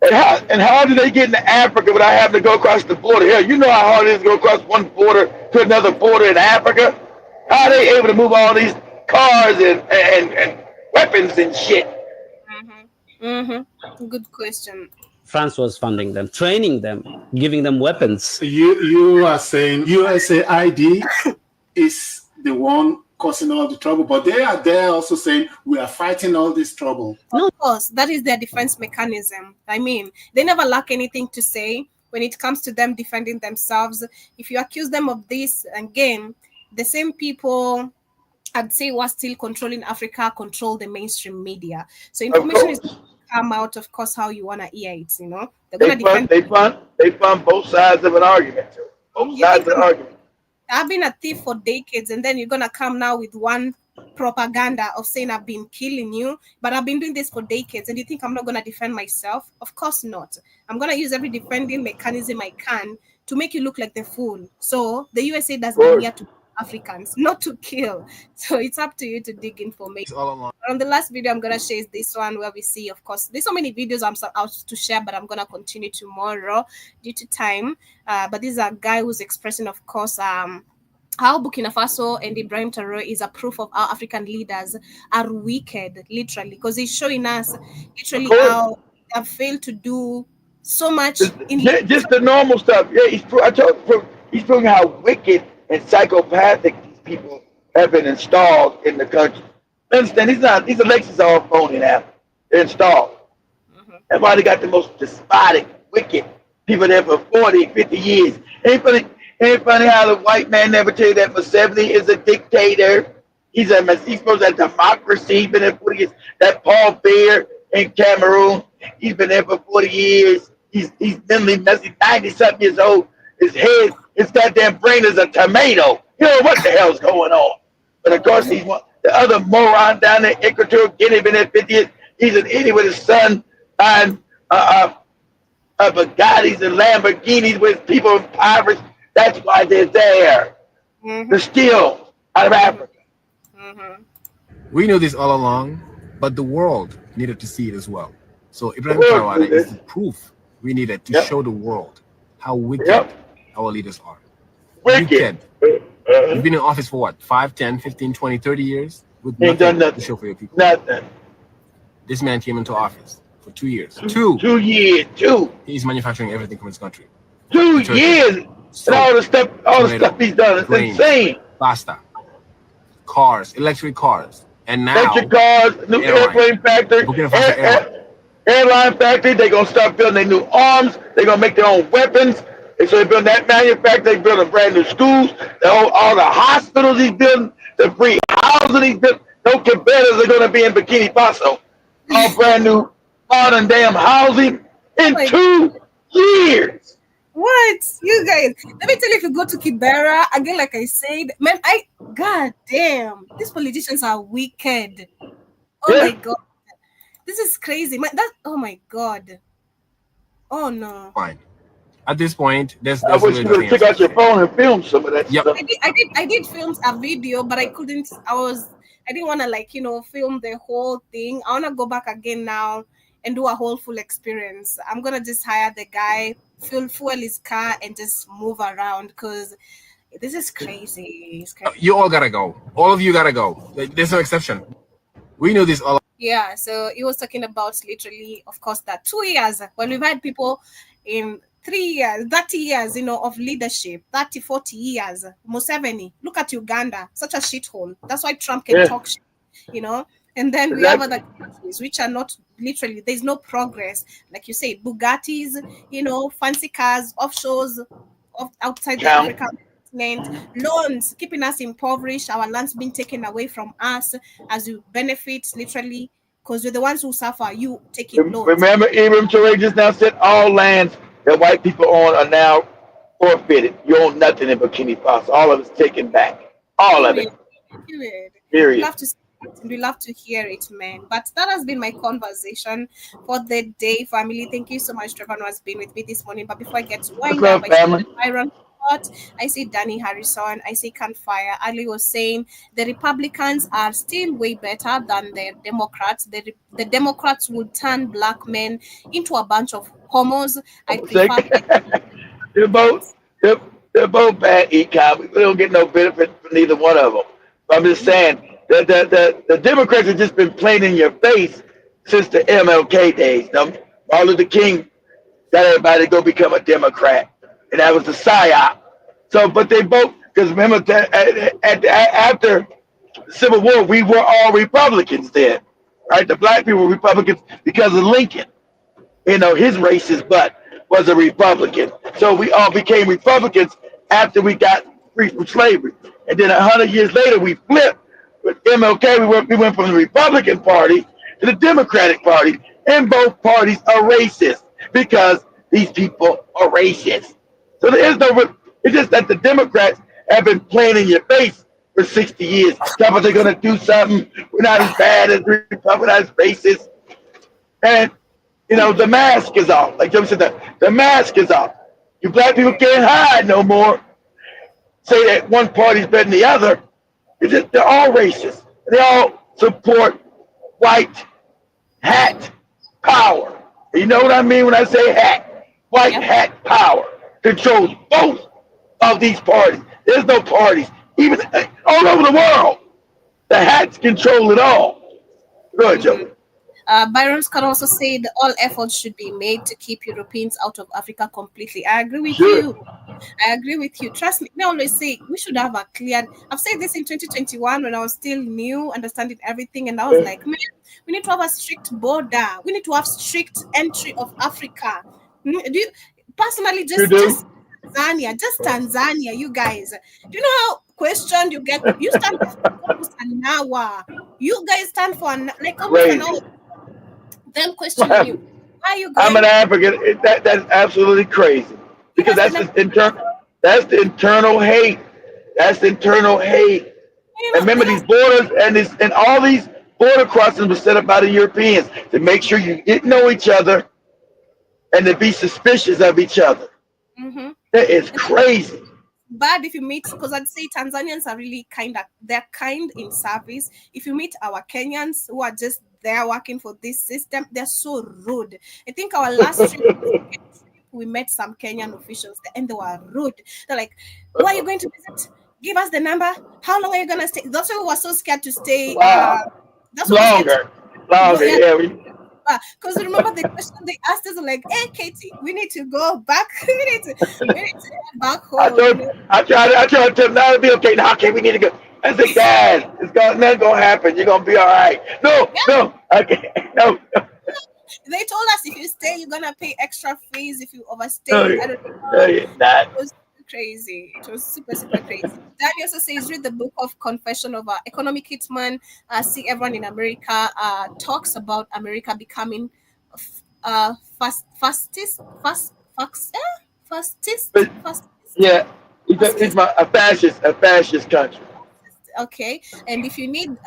and how do they get into Africa without having to go across the border? Hell, you know how hard it is to go across one border to another border in Africa? How are they able to move all these cars and weapons and shit? Good question. France was funding them, training them, giving them weapons. You are saying USAID is the one causing all the trouble, but they are there also saying we are fighting all this trouble. Of course, that is their defense mechanism. I mean, they never lack anything to say when it comes to them defending themselves. If you accuse them of this, again, the same people I'd say who are still controlling Africa control the mainstream media. So information is come out, of course, how you want to hear it, you know. They fund both sides of an argument. Both sides of an argument. I've been a thief for decades, and then you're gonna come now with one propaganda of saying I've been killing you, but I've been doing this for decades, and you think I'm not gonna defend myself? Of course not. I'm gonna use every defending mechanism I can to make you look like the fool. So the USA does not here to Africans, not to kill. So it's up to you to dig information. On the last video I'm gonna share is this one where we see, of course, there's so many videos I'm out to share, but I'm gonna continue tomorrow due to time. But this is a guy who's expressing, of course, how Burkina Faso and Ibrahim Traore is a proof of how African leaders are wicked, literally, because he's showing us literally how they have failed to do so much in just the normal stuff. Yeah, he's proving how wicked and psychopathic these people have been installed in the country. Understand? These elections are all phony now. They're installed. Everybody got the most despotic, wicked people there for 40, 50 years. Ain't funny how the white man never tell you that Museveni is a dictator. He's supposed to have democracy. He's been there 40 years. That Paul Bear in Cameroon, he's been there for 40 years. He's mentally messy, 90-something years old. His goddamn brain is a tomato. You know what the hell's going on? But of course, he's one. The other moron down there, Equatorial Guinea, been there 50 years. He's an idiot with his son and Bugattis and Lamborghinis with people impoverished. That's why they're there. They're still out of Africa. We knew this all along, but the world needed to see it as well. So Ibrahim Traore is the proof we needed to show the world how wicked our leaders are. Wicked. You've been in office for what? 5, 10, 15, 20, 30 years? With nothing to show for your people. Nothing. This man came into office for 2 years. 2 years. He's manufacturing everything from his country. 2 years. And all the stuff he's done. It's insane. Pasta. Cars, electric cars. And now electric cars, new airplane factory, airline factory. They're gonna start building their new arms. They're gonna make their own weapons. And so they build that manufacturing. They building brand new schools. All the hospitals he's building, the free housing he's building. No competitors are gonna be in Burkina Faso. All brand new modern damn housing in 2 years. What? You guys, let me tell you, if you go to Kibera, again, like I said, man, god damn, these politicians are wicked. Oh my god. This is crazy. Man, oh my god. Oh no. Fine. At this point, there's I wish you would have took out your phone and filmed some of that stuff. I did film a video, but I couldn't. I didn't want to film the whole thing. I want to go back again now and do a whole full experience. I'm gonna just hire the guy, fuel his car, and just move around because this is crazy. It's crazy. You all gotta go. All of you gotta go. There's no exception. We know this all. Yeah, so he was talking about literally, of course, that 2 years when we've had people in 3 years, 30 years, of leadership, 30, 40 years. Museveni, look at Uganda, such a shithole. That's why Trump can talk shit, And then we have other countries which are not literally, there's no progress. Like you said, Bugattis, fancy cars, offshores, outside the African continent, loans keeping us impoverished, our lands being taken away from us as you benefit literally, because we're the ones who suffer, you taking loans. Remember, Ibram Toure just now said all lands that white people own are now forfeited. You own nothing in Burkina Faso. All of it's taken back. All of it. Period. We love to see it and we love to hear it, man. But that has been my conversation for the day, family. Thank you so much, Trevor, who has been with me this morning. But before I get to wind up, I see Danny Harrison, I see Canfire. Ali was saying the Republicans are still way better than the Democrats. The Democrats will turn black men into a bunch of homos. I prefer they're both bad econ. We don't get no benefit from neither one of them. But I'm just saying that the Democrats have just been playing in your face since the MLK days. Martin Luther King got everybody to go become a Democrat, and that was the psyop. So, but they both, because remember that after the Civil War, we were all Republicans then, right? The black people were Republicans because of Lincoln. His racist butt was a Republican. So we all became Republicans after we got free from slavery. And then 100 years later, we flipped. With MLK, we went from the Republican Party to the Democratic Party. And both parties are racist because these people are racist. So there is no... It's just that the Democrats have been playing in your face for 60 years. Talking they're going to do something. We're not as bad as Republicans, not as racist. And, the mask is off. Like Jim said, the mask is off. You black people can't hide no more. Say that one party's better than the other. It's just they're all racist. They all support white hat power. You know what I mean when I say hat? White hat power controls both of these parties. There's no parties. Even all over the world, the hats control it all. Go ahead, Joe. Byron Scott also said all efforts should be made to keep Europeans out of Africa completely. I agree with you. I agree with you. Trust me. I always say we should have a clear. I've said this in 2021 when I was still new, understanding everything, and I was like, man, we need to have a strict border. We need to have strict entry of Africa. Do you personally just Tanzania, you guys? Do you know how questioned you get? You stand for almost an hour. You guys stand for almost an hour. Them questioning you. Why are you going? I'm an African. That's absolutely crazy. Because that's the internal. That's the internal hate. That's the internal hate. And remember these borders and all these border crossings were set up by the Europeans to make sure you didn't know each other and to be suspicious of each other. That is crazy. Bad if you meet, because I'd say Tanzanians are really they're kind in service. If you meet our Kenyans who are just there working for this system, they're so rude. I think our last trip, we met some Kenyan officials and they were rude. They're like, where are you going to visit? Give us the number. How long are you going to stay? That's why we were so scared to stay. That's longer. Because remember the question they asked us, like, hey, Katie, we need to go back. we need to head back home. I tried to tell them, now it'll be okay. Now, okay, we need to go. I said, guys, nothing going to happen. You're going to be all right. No. They told us if you stay, you're going to pay extra fees if you overstay. I don't know. It was crazy. It was super, super crazy. Danny also says, read the book of Confession of an Economic Hitman. See everyone in America talks about America becoming fastest. Yeah, it's a fascist country. Okay, and if you read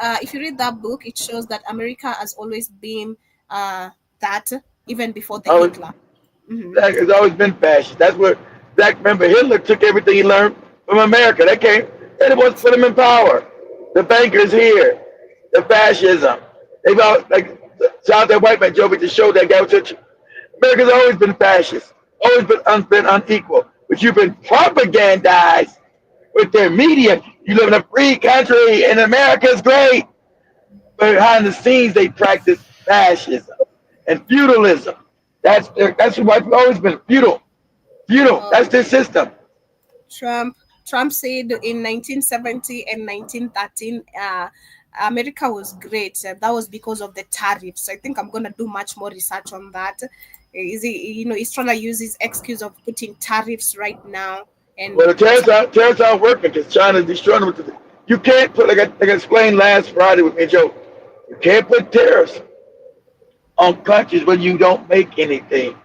that book, it shows that America has always been that even before the Hitler. It's always been fascist. That's what. Remember, Hitler took everything he learned from America. They want to put him in power. The bankers here, the fascism. They've all shout out that white man Joe to show that guy. America's always been fascist, always been unequal. But you've been propagandized with their media. You live in a free country, and America's great. behind the scenes they practice fascism and feudalism. That's why we've always been feudal. Feudal. That's their system. Trump said in 1970 and 1913, America was great. That was because of the tariffs. I think I'm gonna do much more research on that. Is he, he's trying to use his excuse of putting tariffs right now. And well, the tariffs aren't working because China's destroying them. You can't put, like I explained last Friday with me, Joe. You can't put tariffs on countries when you don't make anything.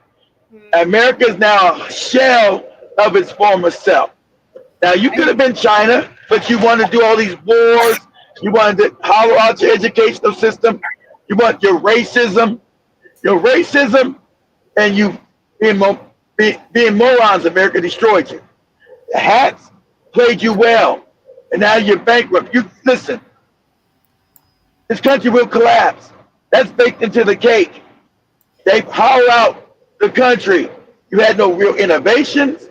America is now a shell of its former self. Now, you could have been China, but you want to do all these wars. You wanted to hollow out your educational system. You want your racism, and you being morons. America destroyed you. The hats played you well, and now you're bankrupt. You listen. This country will collapse. That's baked into the cake. They hollow out the country. You had no real innovations.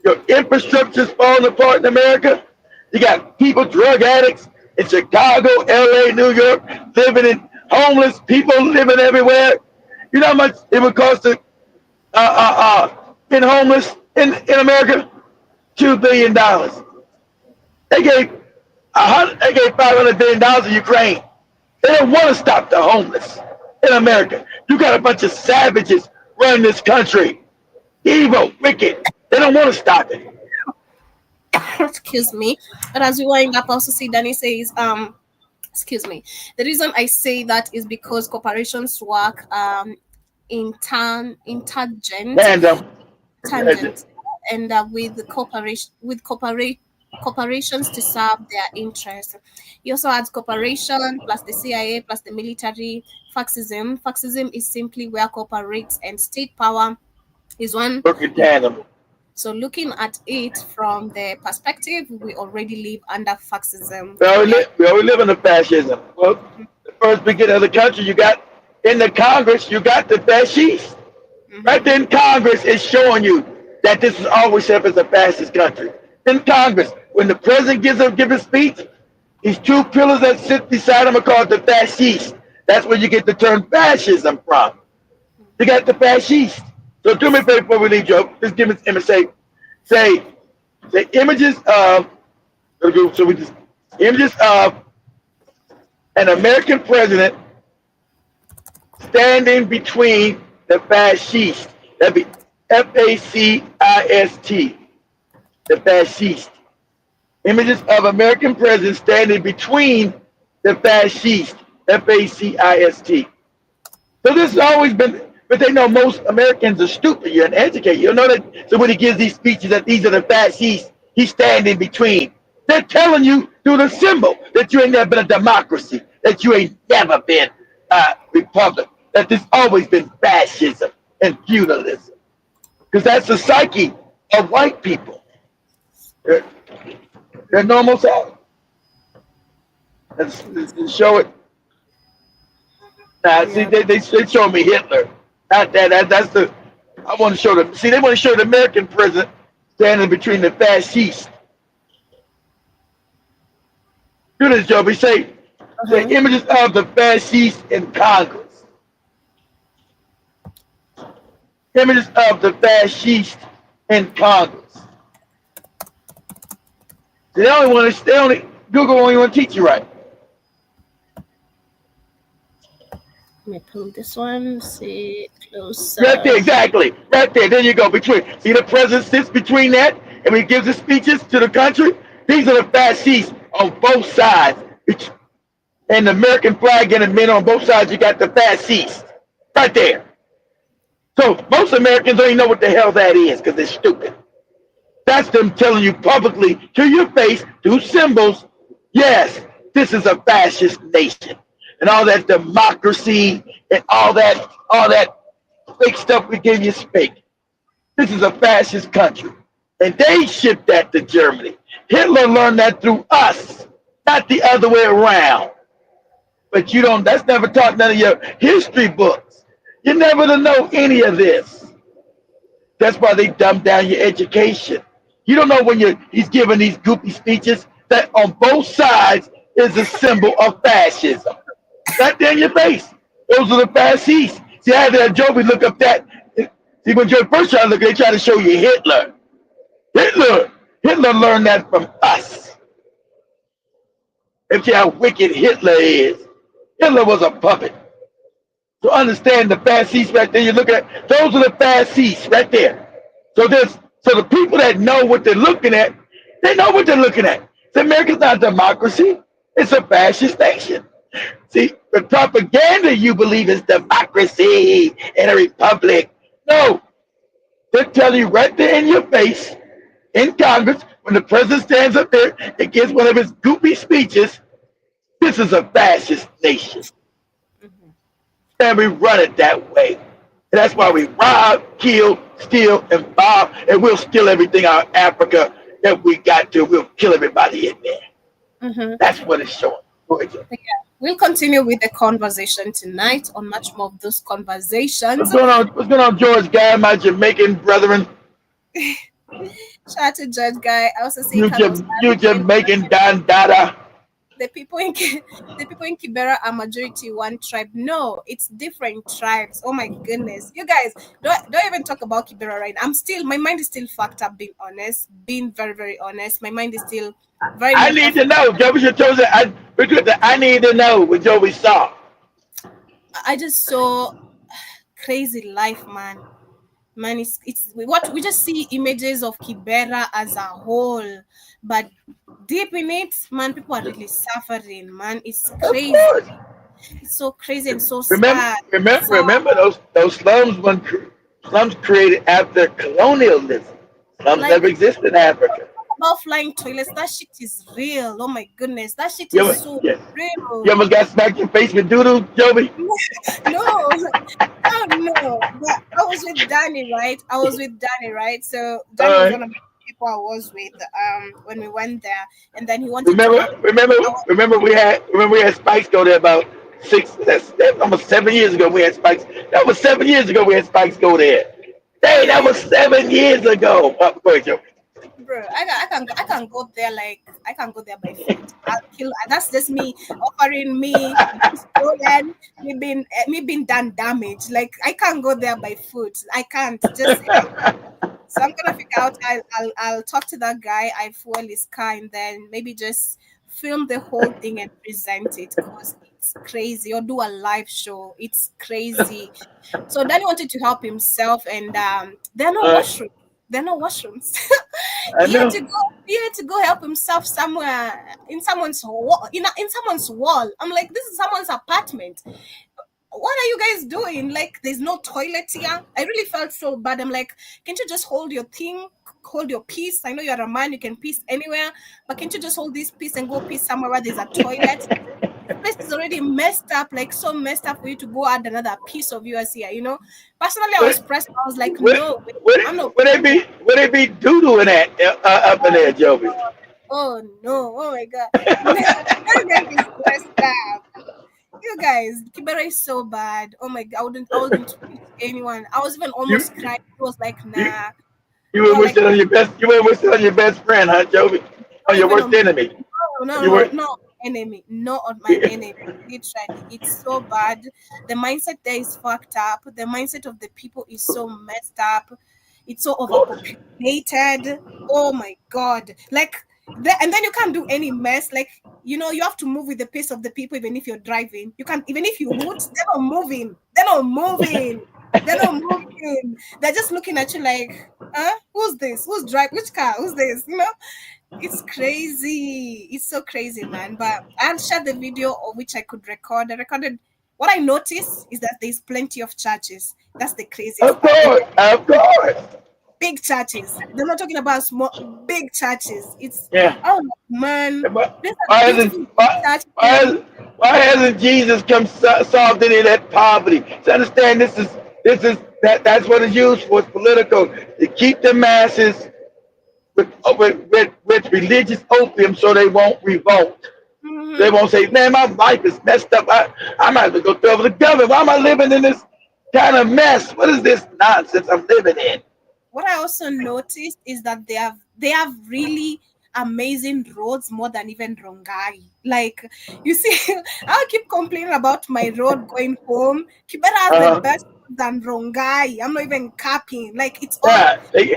Your infrastructure's falling apart in America. You got people, drug addicts in Chicago, LA, New York, living in homeless, people living everywhere. You know how much it would cost to been homeless in America? $2 billion. They gave $500 billion to Ukraine. They don't want to stop the homeless in America. You got a bunch of savages running this country. Evil, wicked. They don't want to stop it. Excuse me. But as we wind up, also see Danny says, excuse me. The reason I say that is because corporations work in tangent, and with corporations to serve their interests. He also adds corporation plus the CIA plus the military. Fascism. Fascism is simply where corporates and state power is one. Work in tandem. So looking at it from the perspective, we already live under fascism. We already live under fascism. Well, the first beginning of the country, you got in the Congress, you got the fascists. Right there in Congress is showing you that this was always set up as a fascist country. In Congress, when the president give his speech, these two pillars that sit beside him are called the fascists. That's where you get the term fascism from. You got the fascists. So do me a favor before we leave, Joe. Just give me an image. Say images of. So we just images of an American president standing between the fascists. That'd be FACIST. The fascist. Images of American presidents standing between the fascist. FACIST. So this has always been. But they know most Americans are stupid. You're uneducated. You know that. So when he gives these speeches that these are the fascists, he's standing between. They're telling you through the symbol that you ain't never been a democracy, that you ain't never been a republic, that there's always been fascism and feudalism. Because that's the psyche of white people. They're normal self. Let's show it. Now, see, they show me Hitler. That's the. I want to show them. See, they want to show the American president standing between the fascists. Do this, Joe. We say the images of the fascists in Congress. Images of the fascists in Congress. They only Google only want to teach you right. Let me pull this one, see closer. Right there, exactly. Right there. There you go. Between. See, the president sits between that, and when he gives his speeches to the country, these are the fascists on both sides. And the American flag and the men on both sides, you got the fascists. Right there. So most Americans don't even know what the hell that is because they're stupid. That's them telling you publicly to your face, through symbols, yes, this is a fascist nation. And all that democracy and all that fake stuff we give you is fake. This is a fascist country. And they shipped that to Germany. Hitler learned that through us, not the other way around. But that's never taught none of your history books. You're never to know any of this. That's why they dumb down your education. You don't know when he's giving these goofy speeches that on both sides is a symbol of fascism. Right there in your face. Those are the fascists. See, I had that Joby look up that. See, when Joby first tried to look, they tried to show you Hitler. Hitler learned that from us. And see how wicked Hitler is. Hitler was a puppet. So understand the fascists right there. You look at those are the fascists right there. So the people that know what they're looking at, they know what they're looking at. See, America's not a democracy. It's a fascist nation. See, the propaganda you believe is democracy and a republic. No, they tell you right there in your face in Congress when the president stands up there and gives one of his goopy speeches. This is a fascist nation, and we run it that way. And that's why we rob, kill, steal, and bomb, and we'll steal everything out of Africa that we got to. We'll kill everybody in there. That's what it's showing. Yeah. We'll continue with the conversation tonight on much more of those conversations. What's going on, George Guy, my Jamaican brethren? Shout out to George Guy. I also see you Jamaican Dan Dada. The people in Kibera are majority one tribe. No, it's different tribes. Oh my goodness, you guys don't even talk about Kibera right now. My mind is still fucked up. Being honest, being very very honest, my mind is still very. I need to know. Joey chose it. I need to know what Joey saw. I just saw crazy life, man. Man, it's what we just see images of Kibera as a whole, but deep in it, man, people are really suffering, man. It's crazy. It's so crazy and so sad. Remember those slums when slums created after colonialism. Slums never existed in Africa. About flying toilets, that shit is real. Oh my goodness, that shit is so real. You almost got smacked in the face with doodle, Joby? No. But I was with Danny, right? So Danny was one of the people I was with when we went there, and then he wanted remember we had Spikes go there about almost 7 years ago. We had Spikes. That was 7 years ago. We had Spikes go there. Hey, that was 7 years ago. Go ahead, Joby. Bro, I can go there by foot. I'll kill. That's just me offering me stolen, me being done damage. Like I can't go there by foot. I can't just. So I'm gonna figure out. I'll talk to that guy. I fuel his car and then maybe just film the whole thing and present it because it's crazy. Or do a live show. It's crazy. So Danny wanted to help himself, and there are no washrooms. There are no washrooms. He had to go help himself somewhere in someone's wall. In someone's wall. I'm like, this is someone's apartment. What are you guys doing? Like, there's no toilet here. I really felt so bad. I'm like, can't you just hold your thing, hold your piece? I know you're a man, you can piece anywhere, but can't you just hold this piece and go piece somewhere where there's a toilet? The place is already messed up, like so messed up for you to go add another piece of yours here, you know? Personally, I was pressed. I was like, no. Would they be doodling at up in there, Joby? Oh no! Oh my God! You guys, Kibera is so bad. Oh my God! I wouldn't tweet anyone. I was even almost crying. It was like, nah. You would wish it on your best. You would wish it on your best friend, huh, Joby? On your worst enemy. No. Enemy, not on my enemy. Literally, it's so bad. The mindset there is fucked up. The mindset of the people is so messed up. It's so overpopulated. Oh my God! And then you can't do any mess. Like, you know, you have to move with the pace of the people. Even if you're driving, you can't. Even if you would, they're not moving. They're just looking at you like, who's this? Who's driving? Which car? Who's this? You know. It's crazy. It's so crazy, man. But I'll share the video of which I could record. I recorded. What I noticed is that there's plenty of churches. That's the craziest. Of course. Big churches. They're not talking about small, big churches. It's oh man. Why hasn't Jesus come solved any of that poverty? To understand that's what it's used for. It's political to keep the masses with religious opium so they won't revolt. Mm-hmm. They won't say, man, my life is messed up. I might as well go throw over the government. Why am I living in this kind of mess? What is this nonsense I'm living in? What I also noticed is that they have really amazing roads more than even Rongai. Like, you see, I'll keep complaining about my road going home. Kibera has the best road than Rongai. I'm not even capping. Like, it's all, They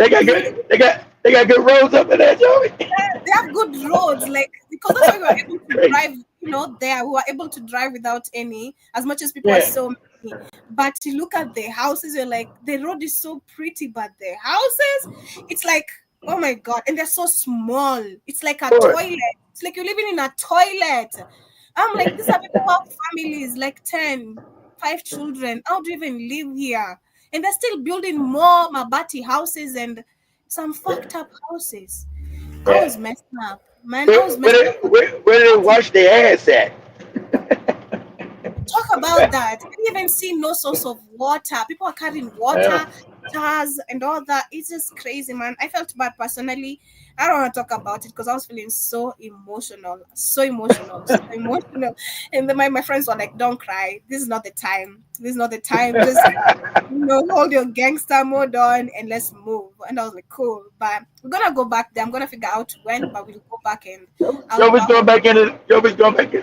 got good. They got good roads up in there, Joey. They have good roads, like, because that's why we were able to drive, there. We were able to drive without any, as much as people are so many. But to look at the houses, you're like, the road is so pretty, but the houses, it's like, oh my God. And they're so small. It's like a toilet. It's like you're living in a toilet. I'm like, these are people who have families, like 5 children. How do you even live here? And they're still building more Mabati houses and some fucked up houses. I was messed up, man. I was messed up. Where do they wash their ass at? Talk about that. I didn't even see no source of water. People are carrying water, jars, and all that. It's just crazy, man. I felt bad personally. I don't want to talk about it because I was feeling so emotional. And then my friends were like, don't cry. This is not the time. Just, hold your gangster mode on and let's move. And I was like, cool. But we're going to go back there. I'm going to figure out when, but we'll go back and... Joey's going back in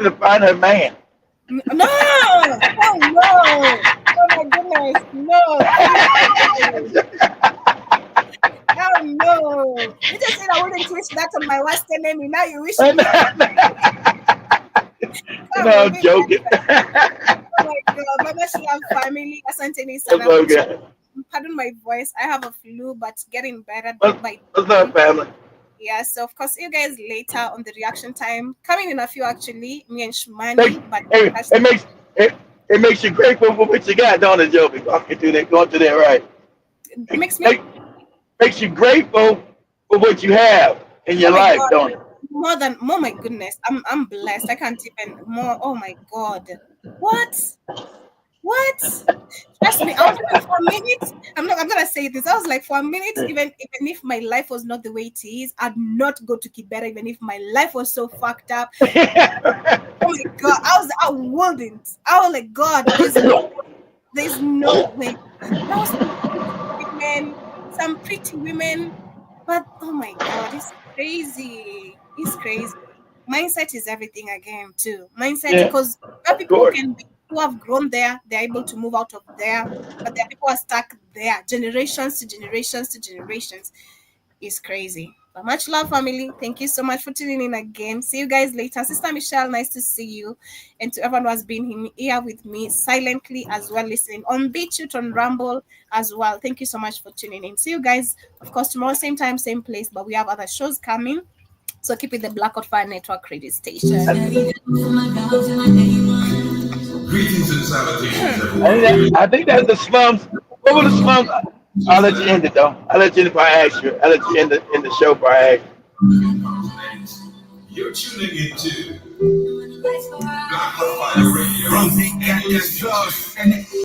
to find her man. No! Oh, no! Oh, my goodness. No! Oh, no! You just said I wouldn't wish that on my worst enemy. Now you wish it. No, I'm joking. Oh, my God. Mama, she have family. Asante Sana. Pardon my voice. I have a flu, but getting better. What's up, family? Yeah, so of course, you guys later on the reaction time. Coming in a few, actually, me and Shumani. But it makes you grateful for what you got, don't it, Joby? Going to that, right? It makes you grateful for what you have in your life, God. Don't it? Oh my goodness, I'm blessed. I can't even more. Oh my God, what? Trust me, I was like, for a minute. I'm gonna say this. I was like, for a minute, even if my life was not the way it is, I'd not go to Kibera. Even if my life was so fucked up. Oh my God, I wouldn't. I was like, God, there's no way. Some pretty women, but oh my God, it's crazy. It's crazy. Mindset is everything again too. Mindset, because people who have grown there, they're able to move out of there, but there are people who are stuck there, generations to generations. It's crazy. But much love, family. Thank you so much for tuning in again. See you guys later. Sister Michelle, nice to see you. And to everyone who has been here with me silently as well, listening on BitChute, on Rumble as well. Thank you so much for tuning in. See you guys, of course, tomorrow, same time, same place, but we have other shows coming. So keep it the Black Hot Fire Network radio station. Greetings and salutations. I think that's the slums. What were the slums? I'll let you end it though. I'll let you end if I ask you. I'll let you end the show if I ask you. You're tuning into Black Hot Fire Radio.